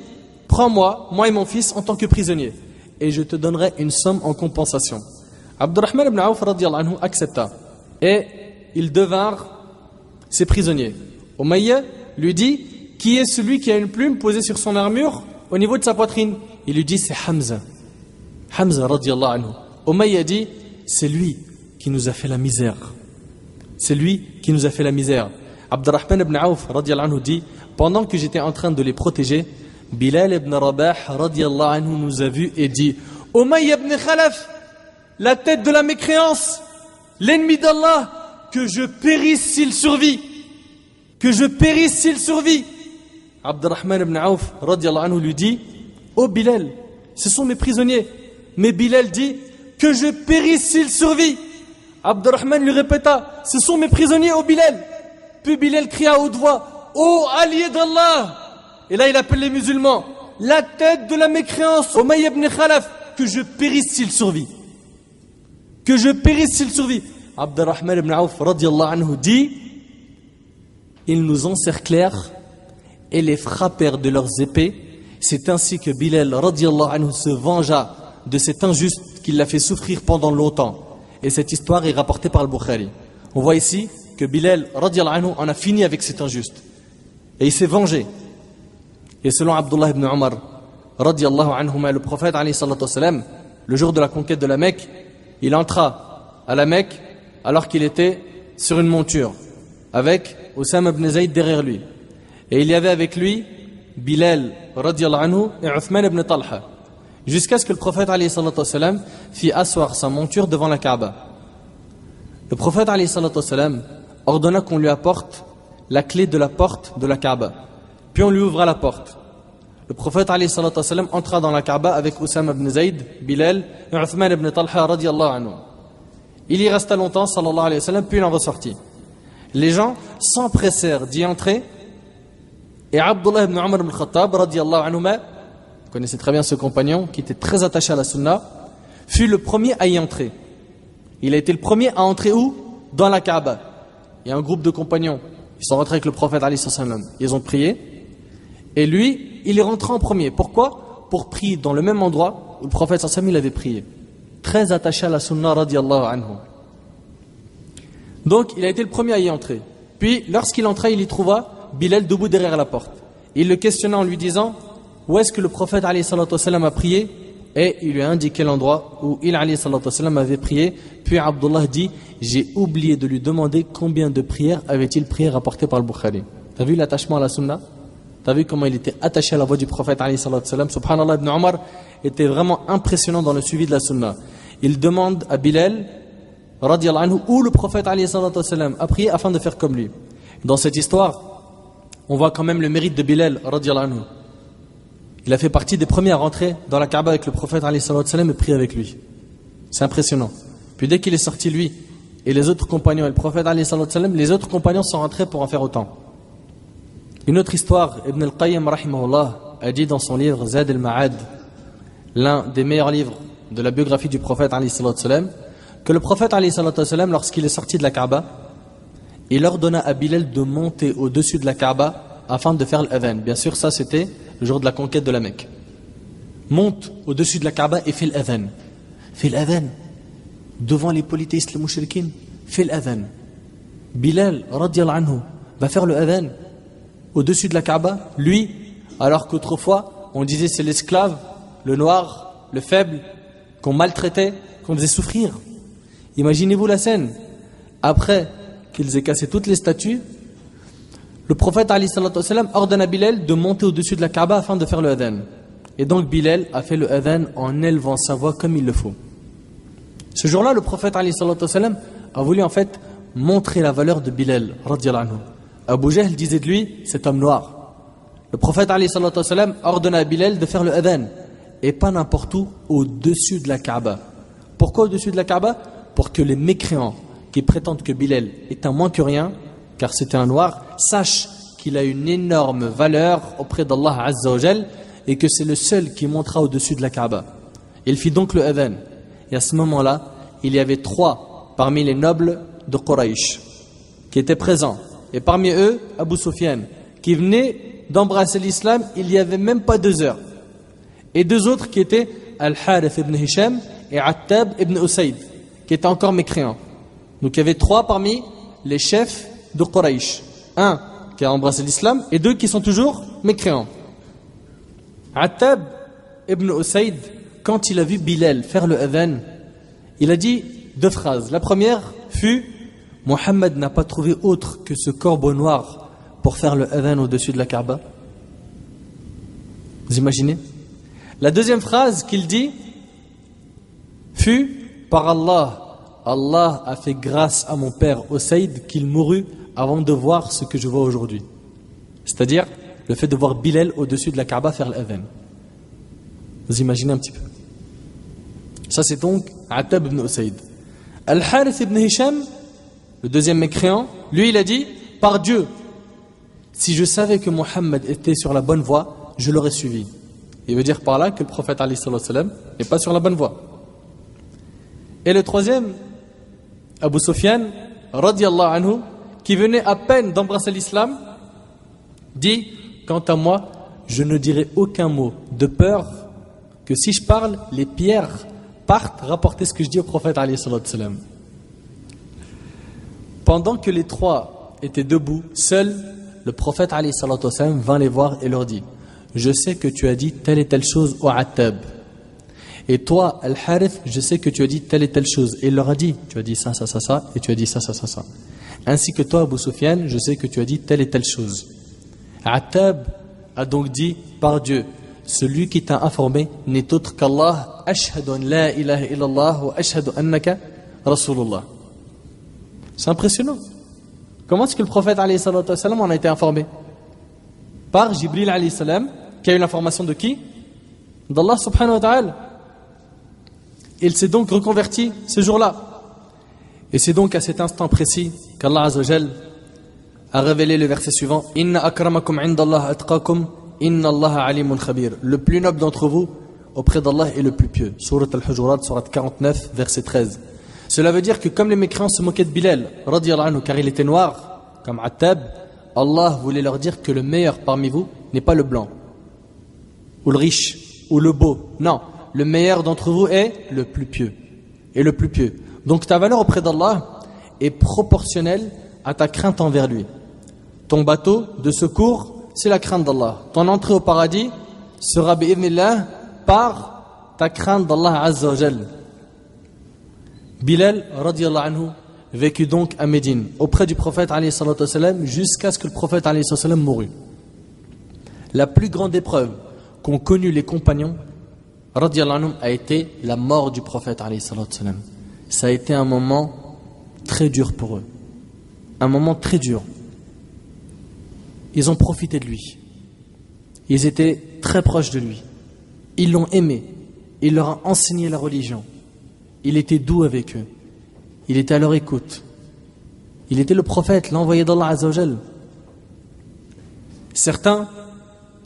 prends-moi, moi et mon fils en tant que prisonniers, et je te donnerai une somme en compensation. Abdurrahman ibn Auf radiyallahu anhu accepta, et ils devinrent ses prisonniers. Umayya lui dit, qui est celui qui a une plume posée sur son armure au niveau de sa poitrine? Il lui dit, c'est Hamza. Hamza radiyallahu anhu. Umayya dit, c'est lui qui nous a fait la misère. C'est lui qui nous a fait la misère. Abdurrahman ibn Auf radiyallahu anhu dit, pendant que j'étais en train de les protéger, Bilal ibn Rabah radiyallahu anhu nous a vus et dit, Umayya ibn Khalaf, la tête de la mécréance, l'ennemi d'Allah, que je périsse s'il survit. Que je périsse s'il survit. Abdurrahman ibn Auf radiyallahu anhu lui dit, oh Bilal, ce sont mes prisonniers. Mais Bilal dit, que je périsse s'il survit. Abdurrahman lui répéta, ce sont mes prisonniers, oh Bilal. Puis Bilal cria à haute voix, ô allié d'Allah. Et là il appelle les musulmans, la tête de la mécréance, Umayya ibn Khalaf, que je périsse s'il survit. Que je périsse s'il survit. Abdurrahman ibn Auf radiyallahu anhu dit, ils nous encerclèrent et les frappèrent de leurs épées. C'est ainsi que Bilal radiyallahu anhu se vengea de cet injuste qui l'a fait souffrir pendant longtemps. Et cette histoire est rapportée par le Bukhari. On voit ici que Bilal radiyallahu anhu en a fini avec cet injuste. Et il s'est vengé. Et selon Abdullah ibn Omar radiyallahu anhuma, le prophète alayhi salatu wassalam, le jour de la conquête de la Mecque, il entra à la Mecque alors qu'il était sur une monture avec Oussama ibn Zayd derrière lui. Et il y avait avec lui Bilal radiyallahu anhu et Uthman ibn Talha, jusqu'à ce que le prophète alayhi salatu wassalam fit asseoir sa monture devant la Kaaba. Le prophète alayhi salatu wassalam ordonna qu'on lui apporte la clé de la porte de la Kaaba. Puis on lui ouvra la porte. Le prophète alayhi salatu wassalam entra dans la Kaaba avec Oussama ibn Zayd, Bilal et Uthman ibn Talha radiyallahu anhu. Il y resta longtemps sallallahu alayhi wa sallam, puis il en ressortit. Les gens s'empressèrent d'y entrer et Abdullah ibn Umar ibn Khattab radiyallahu anhu, vous connaissez très bien ce compagnon qui était très attaché à la sunna, fut le premier à y entrer. Il a été le premier à entrer où? Dans la Kaaba. Il y a un groupe de compagnons, ils sont rentrés avec le prophète alayhi sallam, ils ont prié et lui, il est rentré en premier. Pourquoi? Pour prier dans le même endroit où le prophète sallam il avait prié. Très attaché à la sunna radiyallahu anhu. Donc il a été le premier à y entrer. Puis lorsqu'il entra, il y trouva Bilal debout derrière la porte. Il le questionna en lui disant, où est-ce que le prophète alayhi salatu wassalam a prié? Et il lui a indiqué l'endroit où il alayhi salatu wassalam avait prié. Puis Abdullah dit, j'ai oublié de lui demander combien de prières avait-il prié rapporté par le Bukhari. T'as vu l'attachement à la sunna? T'as vu comment il était attaché à la voix du prophète alayhi salatu wassalam? Subhanallah, ibn Omar était vraiment impressionnant dans le suivi de la sunna. Il demande à Bilal radiyallahu anhu où le prophète alayhi salatu wassalam a prié afin de faire comme lui. Dans cette histoire, on voit quand même le mérite de Bilal radiyallahu anhu. Il a fait partie des premiers à rentrer dans la Kaaba avec le prophète alayhi salatu wassalam et prier avec lui. C'est impressionnant. Puis dès qu'il est sorti lui et les autres compagnons et le prophète alayhi salatu wassalam, les autres compagnons sont rentrés pour en faire autant. Une autre histoire, Ibn al-Qayyim rahimahullah a dit dans son livre Zad al-Ma'ad, l'un des meilleurs livres de la biographie du prophète alayhi salatu wassalam, que le prophète alayhi salatu wassalam, lorsqu'il est sorti de la Kaaba, il ordonna à Bilal de monter au-dessus de la Kaaba afin de faire l'adhan. Bien sûr, ça c'était le jour de la conquête de la Mecque. Monte au-dessus de la Kaaba et fais l'adhan. Fais l'adhan. Devant les polythéistes, les mouchriquines, fais l'adhan. Bilal, radiyallahu anhu, va faire le adhan au-dessus de la Kaaba, lui, alors qu'autrefois, on disait c'est l'esclave, le noir, le faible, qu'on maltraitait, qu'on faisait souffrir. Imaginez-vous la scène. Après qu'ils aient cassé toutes les statues, le prophète alayhi salatu wassalam ordonne à Bilal de monter au-dessus de la Kaaba afin de faire le adhan. Et donc Bilal a fait le adhan en élevant sa voix comme il le faut. Ce jour-là, le prophète alayhi salatu wassalam a voulu en fait montrer la valeur de Bilal radiyallahu anhu. Abu Jahl disait de lui, cet homme noir. Le prophète alayhi salatu wassalam ordonna à Bilal de faire le adhan. Et pas n'importe où, au-dessus de la Kaaba. Pourquoi au-dessus de la Kaaba? Pour que les mécréants qui prétendent que Bilal est un moins que rien, car c'était un noir, sachent qu'il a une énorme valeur auprès d'Allah Azza wa Jal et que c'est le seul qui montera au-dessus de la Kaaba. Il fit donc le adhan. Et à ce moment-là, il y avait 3 parmi les nobles de Quraysh qui étaient présents. Et parmi eux, Abu Sufyan, qui venaient d'embrasser l'islam il n'y avait même pas 2 heures. Et 2 autres qui étaient Al-Harith ibn Hisham et Attab ibn Usayd, qui étaient encore mécréants. Donc il y avait 3 parmi les chefs de Quraysh. 1 qui a embrassé l'islam et 2 qui sont toujours mécréants. Attab ibn Usayd, quand il a vu Bilal faire le adhan, il a dit 2 phrases. La première fut: Mohammed n'a pas trouvé autre que ce corbeau noir pour faire le adhan au-dessus de la Kaaba. Vous imaginez? La deuxième phrase qu'il dit fut: par Allah, Allah a fait grâce à mon père Usayd qu'il mourut avant de voir ce que je vois aujourd'hui. C'est-à-dire le fait de voir Bilal au-dessus de la Kaaba faire l'adhan. Vous imaginez un petit peu? Ça c'est donc Attab ibn Usayd. Al-Harith ibn Hisham, le deuxième mécréant, lui il a dit: par Dieu, si je savais que Mohammed était sur la bonne voie, je l'aurais suivi. Il veut dire par là que le prophète alayhi salam n'est pas sur la bonne voie. Et le troisième, Abu Sufyan radiyallahu anhu, qui venait à peine d'embrasser l'islam, dit: quant à moi, je ne dirai aucun mot de peur que si je parle, les pierres partent rapporter ce que je dis au prophète alayhi salam. Pendant que les 3 étaient debout, seul le prophète alayhi salam vint les voir et leur dit: je sais que tu as dit telle et telle chose au Attab. Et toi, Al-Harith, je sais que tu as dit telle et telle chose. Et il leur a dit: tu as dit ça, ça, ça, ça, et tu as dit ça, ça, ça, ça. Ainsi que toi, Abu Sufyan, je sais que tu as dit telle et telle chose. Attab a donc dit: par Dieu, celui qui t'a informé n'est autre qu'Allah. Ashhadu an la ilaha illallah wa ashhadu annaka rasulullah. C'est impressionnant. Comment est-ce que le prophète alayhi salam en a été informé? Par Jibril alayhi salam, qui a eu l'information de qui? D'Allah subhanahu wa ta'ala. Il s'est donc reconverti ce jour-là. Et c'est donc à cet instant précis qu'Allah azza wa jal a révélé le verset suivant: Inna akramakum indallah atqakum inna Allah alimun khabir. Le plus noble d'entre vous auprès d'Allah est le plus pieux. Surat Al-Hujurat, surat 49, verset 13. Cela veut dire que comme les mécréants se moquaient de Bilal radiyallahu anhu car il était noir comme Attab, Allah voulait leur dire que le meilleur parmi vous n'est pas le blanc ou le riche ou le beau. Non, le meilleur d'entre vous est le plus pieux. Et le plus pieux. Donc ta valeur auprès d'Allah est proportionnelle à ta crainte envers lui. Ton bateau de secours, c'est la crainte d'Allah. Ton entrée au paradis sera bi'idhnillah par ta crainte d'Allah azza wa jal. Bilal radiyallahu anhu vécut donc à Médine auprès du prophète alayhi salatu wassalam jusqu'à ce que le prophète alayhi salatu wassalam mourut. La plus grande épreuve qu'ont connue les compagnons radiyallahu anhum a été la mort du prophète alayhi salatu wassalam. Ça a été un moment très dur pour eux. Un moment très dur. Ils ont profité de lui. Ils étaient très proches de lui. Ils l'ont aimé. Il leur a enseigné la religion. Il était doux avec eux. Il était à leur écoute. Il était le prophète, l'envoyé d'Allah azza wa jal. Certains,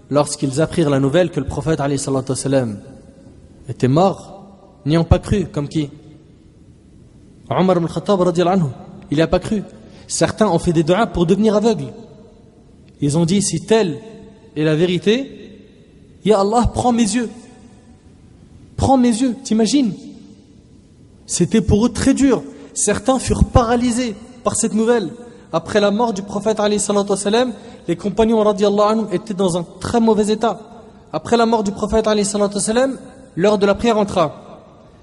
lorsqu'ils apprirent la nouvelle que le prophète alayhi salatu wassalam était mort, n'y ont pas cru. Comme qui? Omar ibn Khattab radiyallahu anhu, il n'y a pas cru. Certains ont fait des du'as pour devenir aveugles. Ils ont dit: si telle est la vérité, ya Allah, prends mes yeux. Prends mes yeux, t'imagines? C'était pour eux très dur. Certains furent paralysés par cette nouvelle. Après la mort du prophète alayhi salatu wassalam, les compagnons radiyallahu anhum étaient dans un très mauvais état. Après la mort du prophète alayhi salatu wassalam, l'heure de la prière entra.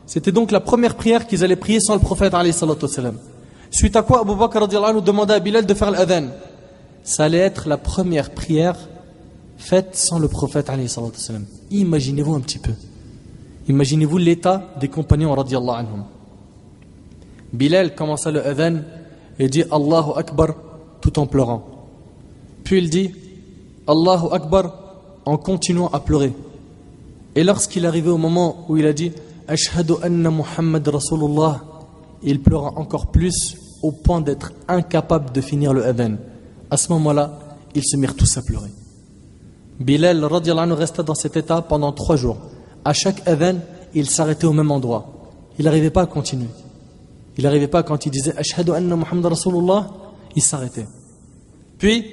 C'était donc la première prière qu'ils allaient prier sans le prophète alayhi salatu wassalam. Suite à quoi Abu Bakr radiyallahu anhu demanda à Bilal de faire l'adhan. Ça allait être la première prière faite sans le prophète alayhi salatu wassalam. Imaginez-vous un petit peu. Imaginez-vous l'état des compagnons radiyallahu anhum. Bilal commença le adhan et dit Allahu Akbar tout en pleurant. Puis il dit Allahu Akbar en continuant à pleurer. Et lorsqu'il arrivait au moment où il a dit Ashhadu anna Muhammad Rasulullah, il pleura encore plus au point d'être incapable de finir le adhan. À ce moment-là, ils se mirent tous à pleurer. Bilal radiyallahu anhu resta dans cet état pendant 3 jours. À chaque adhan, il s'arrêtait au même endroit. Il n'arrivait pas à continuer. Il n'arrivait pas quand il disait Ashhadu anna Muhammad Rasulullah, il s'arrêtait. Puis,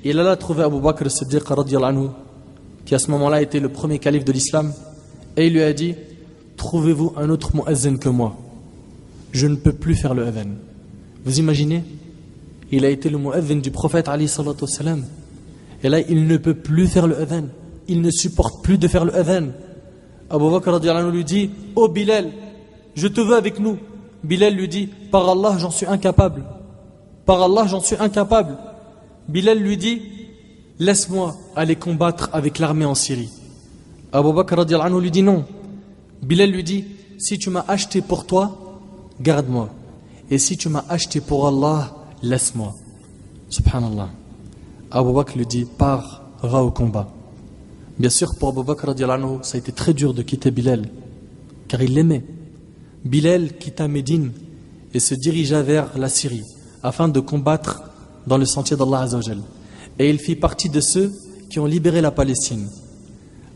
Il alla trouver Abu Bakr as-Siddiq radiyallahu anhu, qui à ce moment-là était le premier calife de l'islam, et il lui a dit: trouvez-vous un autre muazzin que moi? Je ne peux plus faire le adhan. Vous imaginez? Il a été le muazzin du prophète alayhi salatu wassalam. Et là, il ne peut plus faire le adhan. Il ne supporte plus de faire le adhan. Abu Bakr radiyallahu anhu lui dit: oh Bilal, je te veux avec nous. Bilal lui dit: par Allah, j'en suis incapable. Par Allah, j'en suis incapable. Bilal lui dit: laisse-moi aller combattre avec l'armée en Syrie. Abu Bakr radiyallahu anhu lui dit: non. Bilal lui dit: si tu m'as acheté pour toi, garde-moi. Et si tu m'as acheté pour Allah, laisse-moi. Subhanallah. Abu Bakr lui dit: pars, va au combat. Bien sûr, pour Abu Bakr radiyallahu anhu, ça a été très dur de quitter Bilal, car il l'aimait. Bilal quitta Médine et se dirigea vers la Syrie afin de combattre dans le sentier d'Allah Azza wa Jal. Et il fit partie de ceux qui ont libéré la Palestine.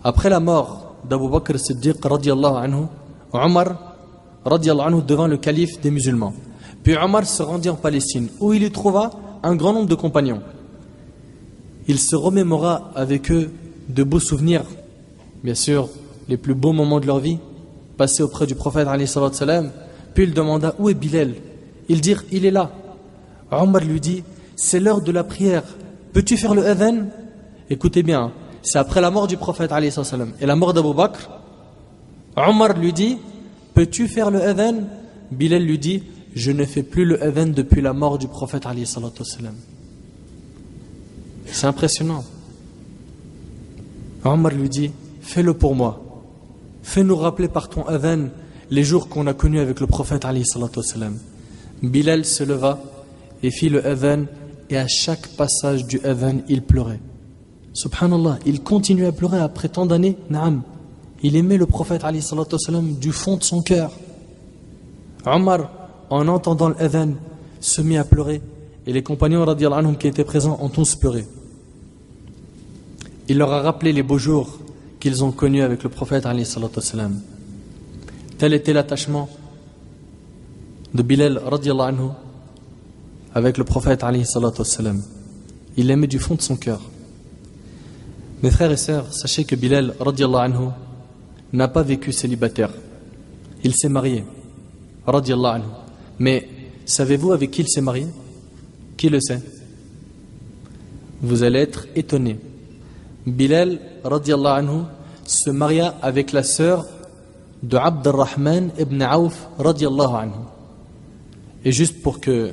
Après la mort d'Abu Bakr Siddiq radiyallahu anhu, Omar radiyallahu anhu devint le calife des musulmans. Puis Omar se rendit en Palestine, où il y trouva un grand nombre de compagnons. Il se remémora avec eux de beaux souvenirs, bien sûr, les plus beaux moments de leur vie, passés auprès du prophète alayhi salatu wassalam. Puis il demanda: où est Bilal? Ils dirent: il est là. Omar lui dit: c'est l'heure de la prière, peux-tu faire le adhan? Écoutez bien, c'est après la mort du prophète alayhi salatu wassalam et la mort d'Abu Bakr. Omar lui dit: peux-tu faire le adhan? Bilal lui dit: je ne fais plus le adhan depuis la mort du prophète alayhi salatu wassalam. C'est impressionnant. Omar lui dit: fais-le pour moi. Fais-nous rappeler par ton adhan les jours qu'on a connus avec le prophète alayhi salatu wassalam. Bilal se leva et fit le adhan, et à chaque passage du adhan, il pleurait. Subhanallah, il continuait à pleurer après tant d'années. Naam. Il aimait le prophète alayhi salatu wassalam du fond de son cœur. Omar, en entendant le adhan, se mit à pleurer, et les compagnons radiyallahu anhum qui étaient présents ont tous pleuré. Il leur a rappelé les beaux jours qu'ils ont connus avec le prophète alayhi salatu wassalam. Tel était l'attachement de Bilal radiyallahu anhu avec le prophète alayhi salatu wassalam. Il l'aimait du fond de son cœur. Mes frères et sœurs, sachez que Bilal radiyallahu anhu n'a pas vécu célibataire. Il s'est marié radiyallahu anhu. Mais savez-vous avec qui il s'est marié? Qui le sait? Vous allez être étonnés. Bilal radiyallahu anhu se maria avec la sœur de Abdurrahman ibn Auf radiyallahu anhu. Et juste pour que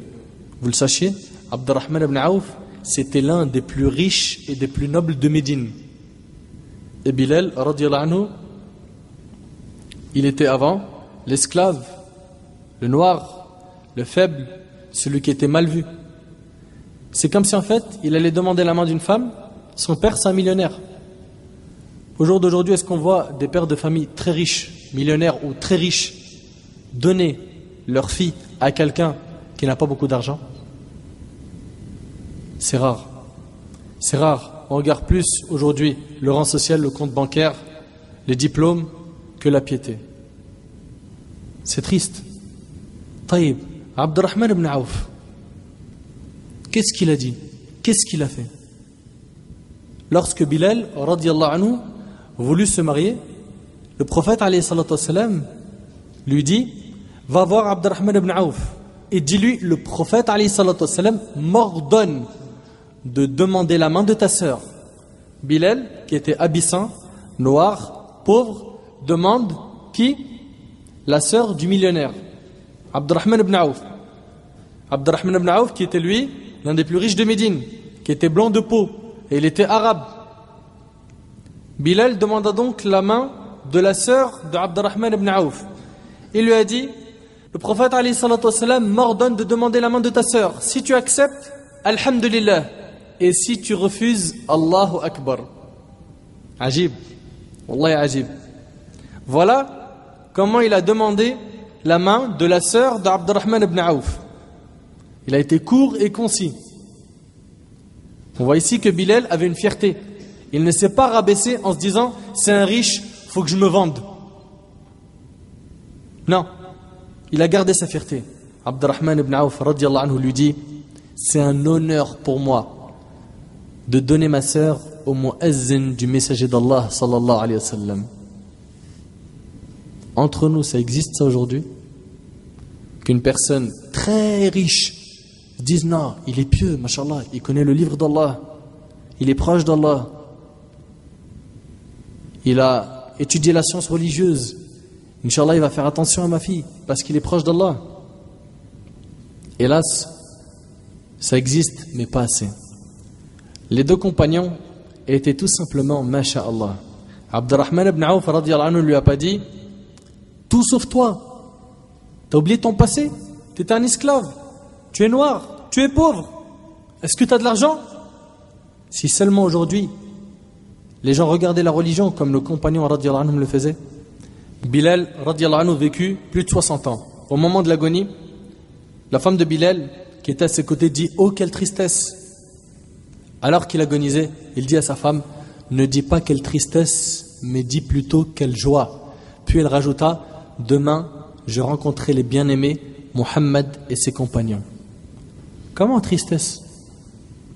vous le sachiez, Abdurrahman ibn Auf, c'était l'un des plus riches et des plus nobles de Médine. Et Bilal radiyallahu anhu, il était avant l'esclave, le noir, le faible, celui qui était mal vu. C'est comme si en fait il allait demander la main d'une femme. Son père, c'est un millionnaire. Au jour d'aujourd'hui, est-ce qu'on voit des pères de famille très riches, millionnaires ou très riches, donner leur fille à quelqu'un qui n'a pas beaucoup d'argent? C'est rare. C'est rare. On regarde plus aujourd'hui le rang social, le compte bancaire, les diplômes que la piété. C'est triste. Taïb, Abdurrahman ibn Auf, qu'est-ce qu'il a dit? Qu'est-ce qu'il a fait? Lorsque Bilal radiyallahu anhu voulut se marier, le prophète alayhi salatu wassalam lui dit: va voir Abdurrahman ibn Auf et dis-lui, le prophète alayhi salatu wassalam m'ordonne de demander la main de ta sœur. Bilal, qui était abyssin, noir, pauvre, demande qui? La sœur du millionnaire, Abdurrahman ibn Auf. Abdurrahman ibn Auf, qui était lui l'un des plus riches de Médine, qui était blanc de peau, et il était arabe. Bilal demanda donc la main de la sœur de Abdurrahman ibn Auf. Il lui a dit: le prophète alayhi salatu wassalam m'ordonne de demander la main de ta sœur. Si tu acceptes, alhamdulillah. Et si tu refuses, Allahu Akbar. Ajib. Wallahi ajib. Voilà comment il a demandé la main de la sœur d'Abdurrahman ibn Auf. Il a été court et concis. On voit ici que Bilal avait une fierté. Il ne s'est pas rabaissé en se disant: c'est un riche, faut que je me vende. Non, il a gardé sa fierté. Abdurrahman ibn Auf radiyallahu anhu lui dit: c'est un honneur pour moi de donner ma sœur au muezzin du messager d'Allah sallallahu alayhi wa sallam. Entre nous, ça existe ça aujourd'hui? Qu'une personne très riche dise non, il est pieux, mashallah, il connaît le livre d'Allah, il est proche d'Allah, il a étudié la science religieuse, Inch'Allah il va faire attention à ma fille parce qu'il est proche d'Allah. Hélas, ça existe mais pas assez. Les deux compagnons étaient tout simplement masha'Allah. Abdurrahman ibn Auf radiyallahu anhu lui a pas dit tout sauf toi, t'as oublié ton passé, tu étais un esclave, tu es noir, tu es pauvre, est-ce que tu as de l'argent? Si seulement aujourd'hui les gens regardaient la religion comme le compagnon radiyallahu anhu le faisait. Bilal radiyallahu anhu vécut plus de 60 ans. Au moment de l'agonie, la femme de Bilal qui était à ses côtés dit « Oh quelle tristesse !» Alors qu'il agonisait, il dit à sa femme « Ne dis pas quelle tristesse, mais dis plutôt quelle joie !» Puis elle rajouta « Demain, je rencontrerai les bien-aimés, Muhammad et ses compagnons. » Comment tristesse?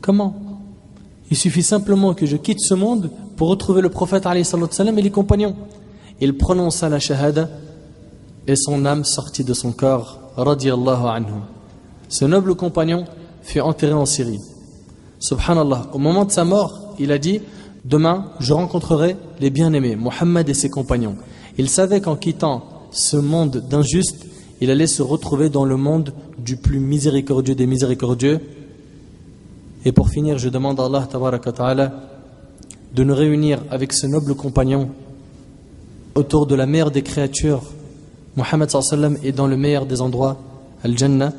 Comment? Il suffit simplement que je quitte ce monde pour retrouver le prophète alayhi salatu wassalam et les compagnons. Il prononça la shahada et son âme sortit de son corps radiyallahu anhu. Ce noble compagnon fut enterré en Syrie. Subhanallah, au moment de sa mort, il a dit « Demain, je rencontrerai les bien-aimés, Muhammad et ses compagnons. » Il savait qu'en quittant ce monde d'injuste, il allait se retrouver dans le monde du plus miséricordieux des miséricordieux. Et pour finir, je demande à Allah tabaraka ta'ala de nous réunir avec ce noble compagnon autour de la meilleure des créatures, Muhammad sallallahu alayhi wa sallam, et dans le meilleur des endroits, Al-Jannah.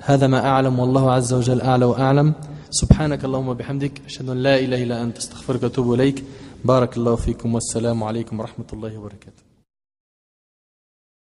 هذا ما أعلم والله عز وجل أعلى وأعلم سبحانك اللهم وبحمدك أشهد أن لا إله إلا أنت أستغفرك وأتوب إليك بارك الله فيكم والسلام عليكم ورحمة الله وبركاته.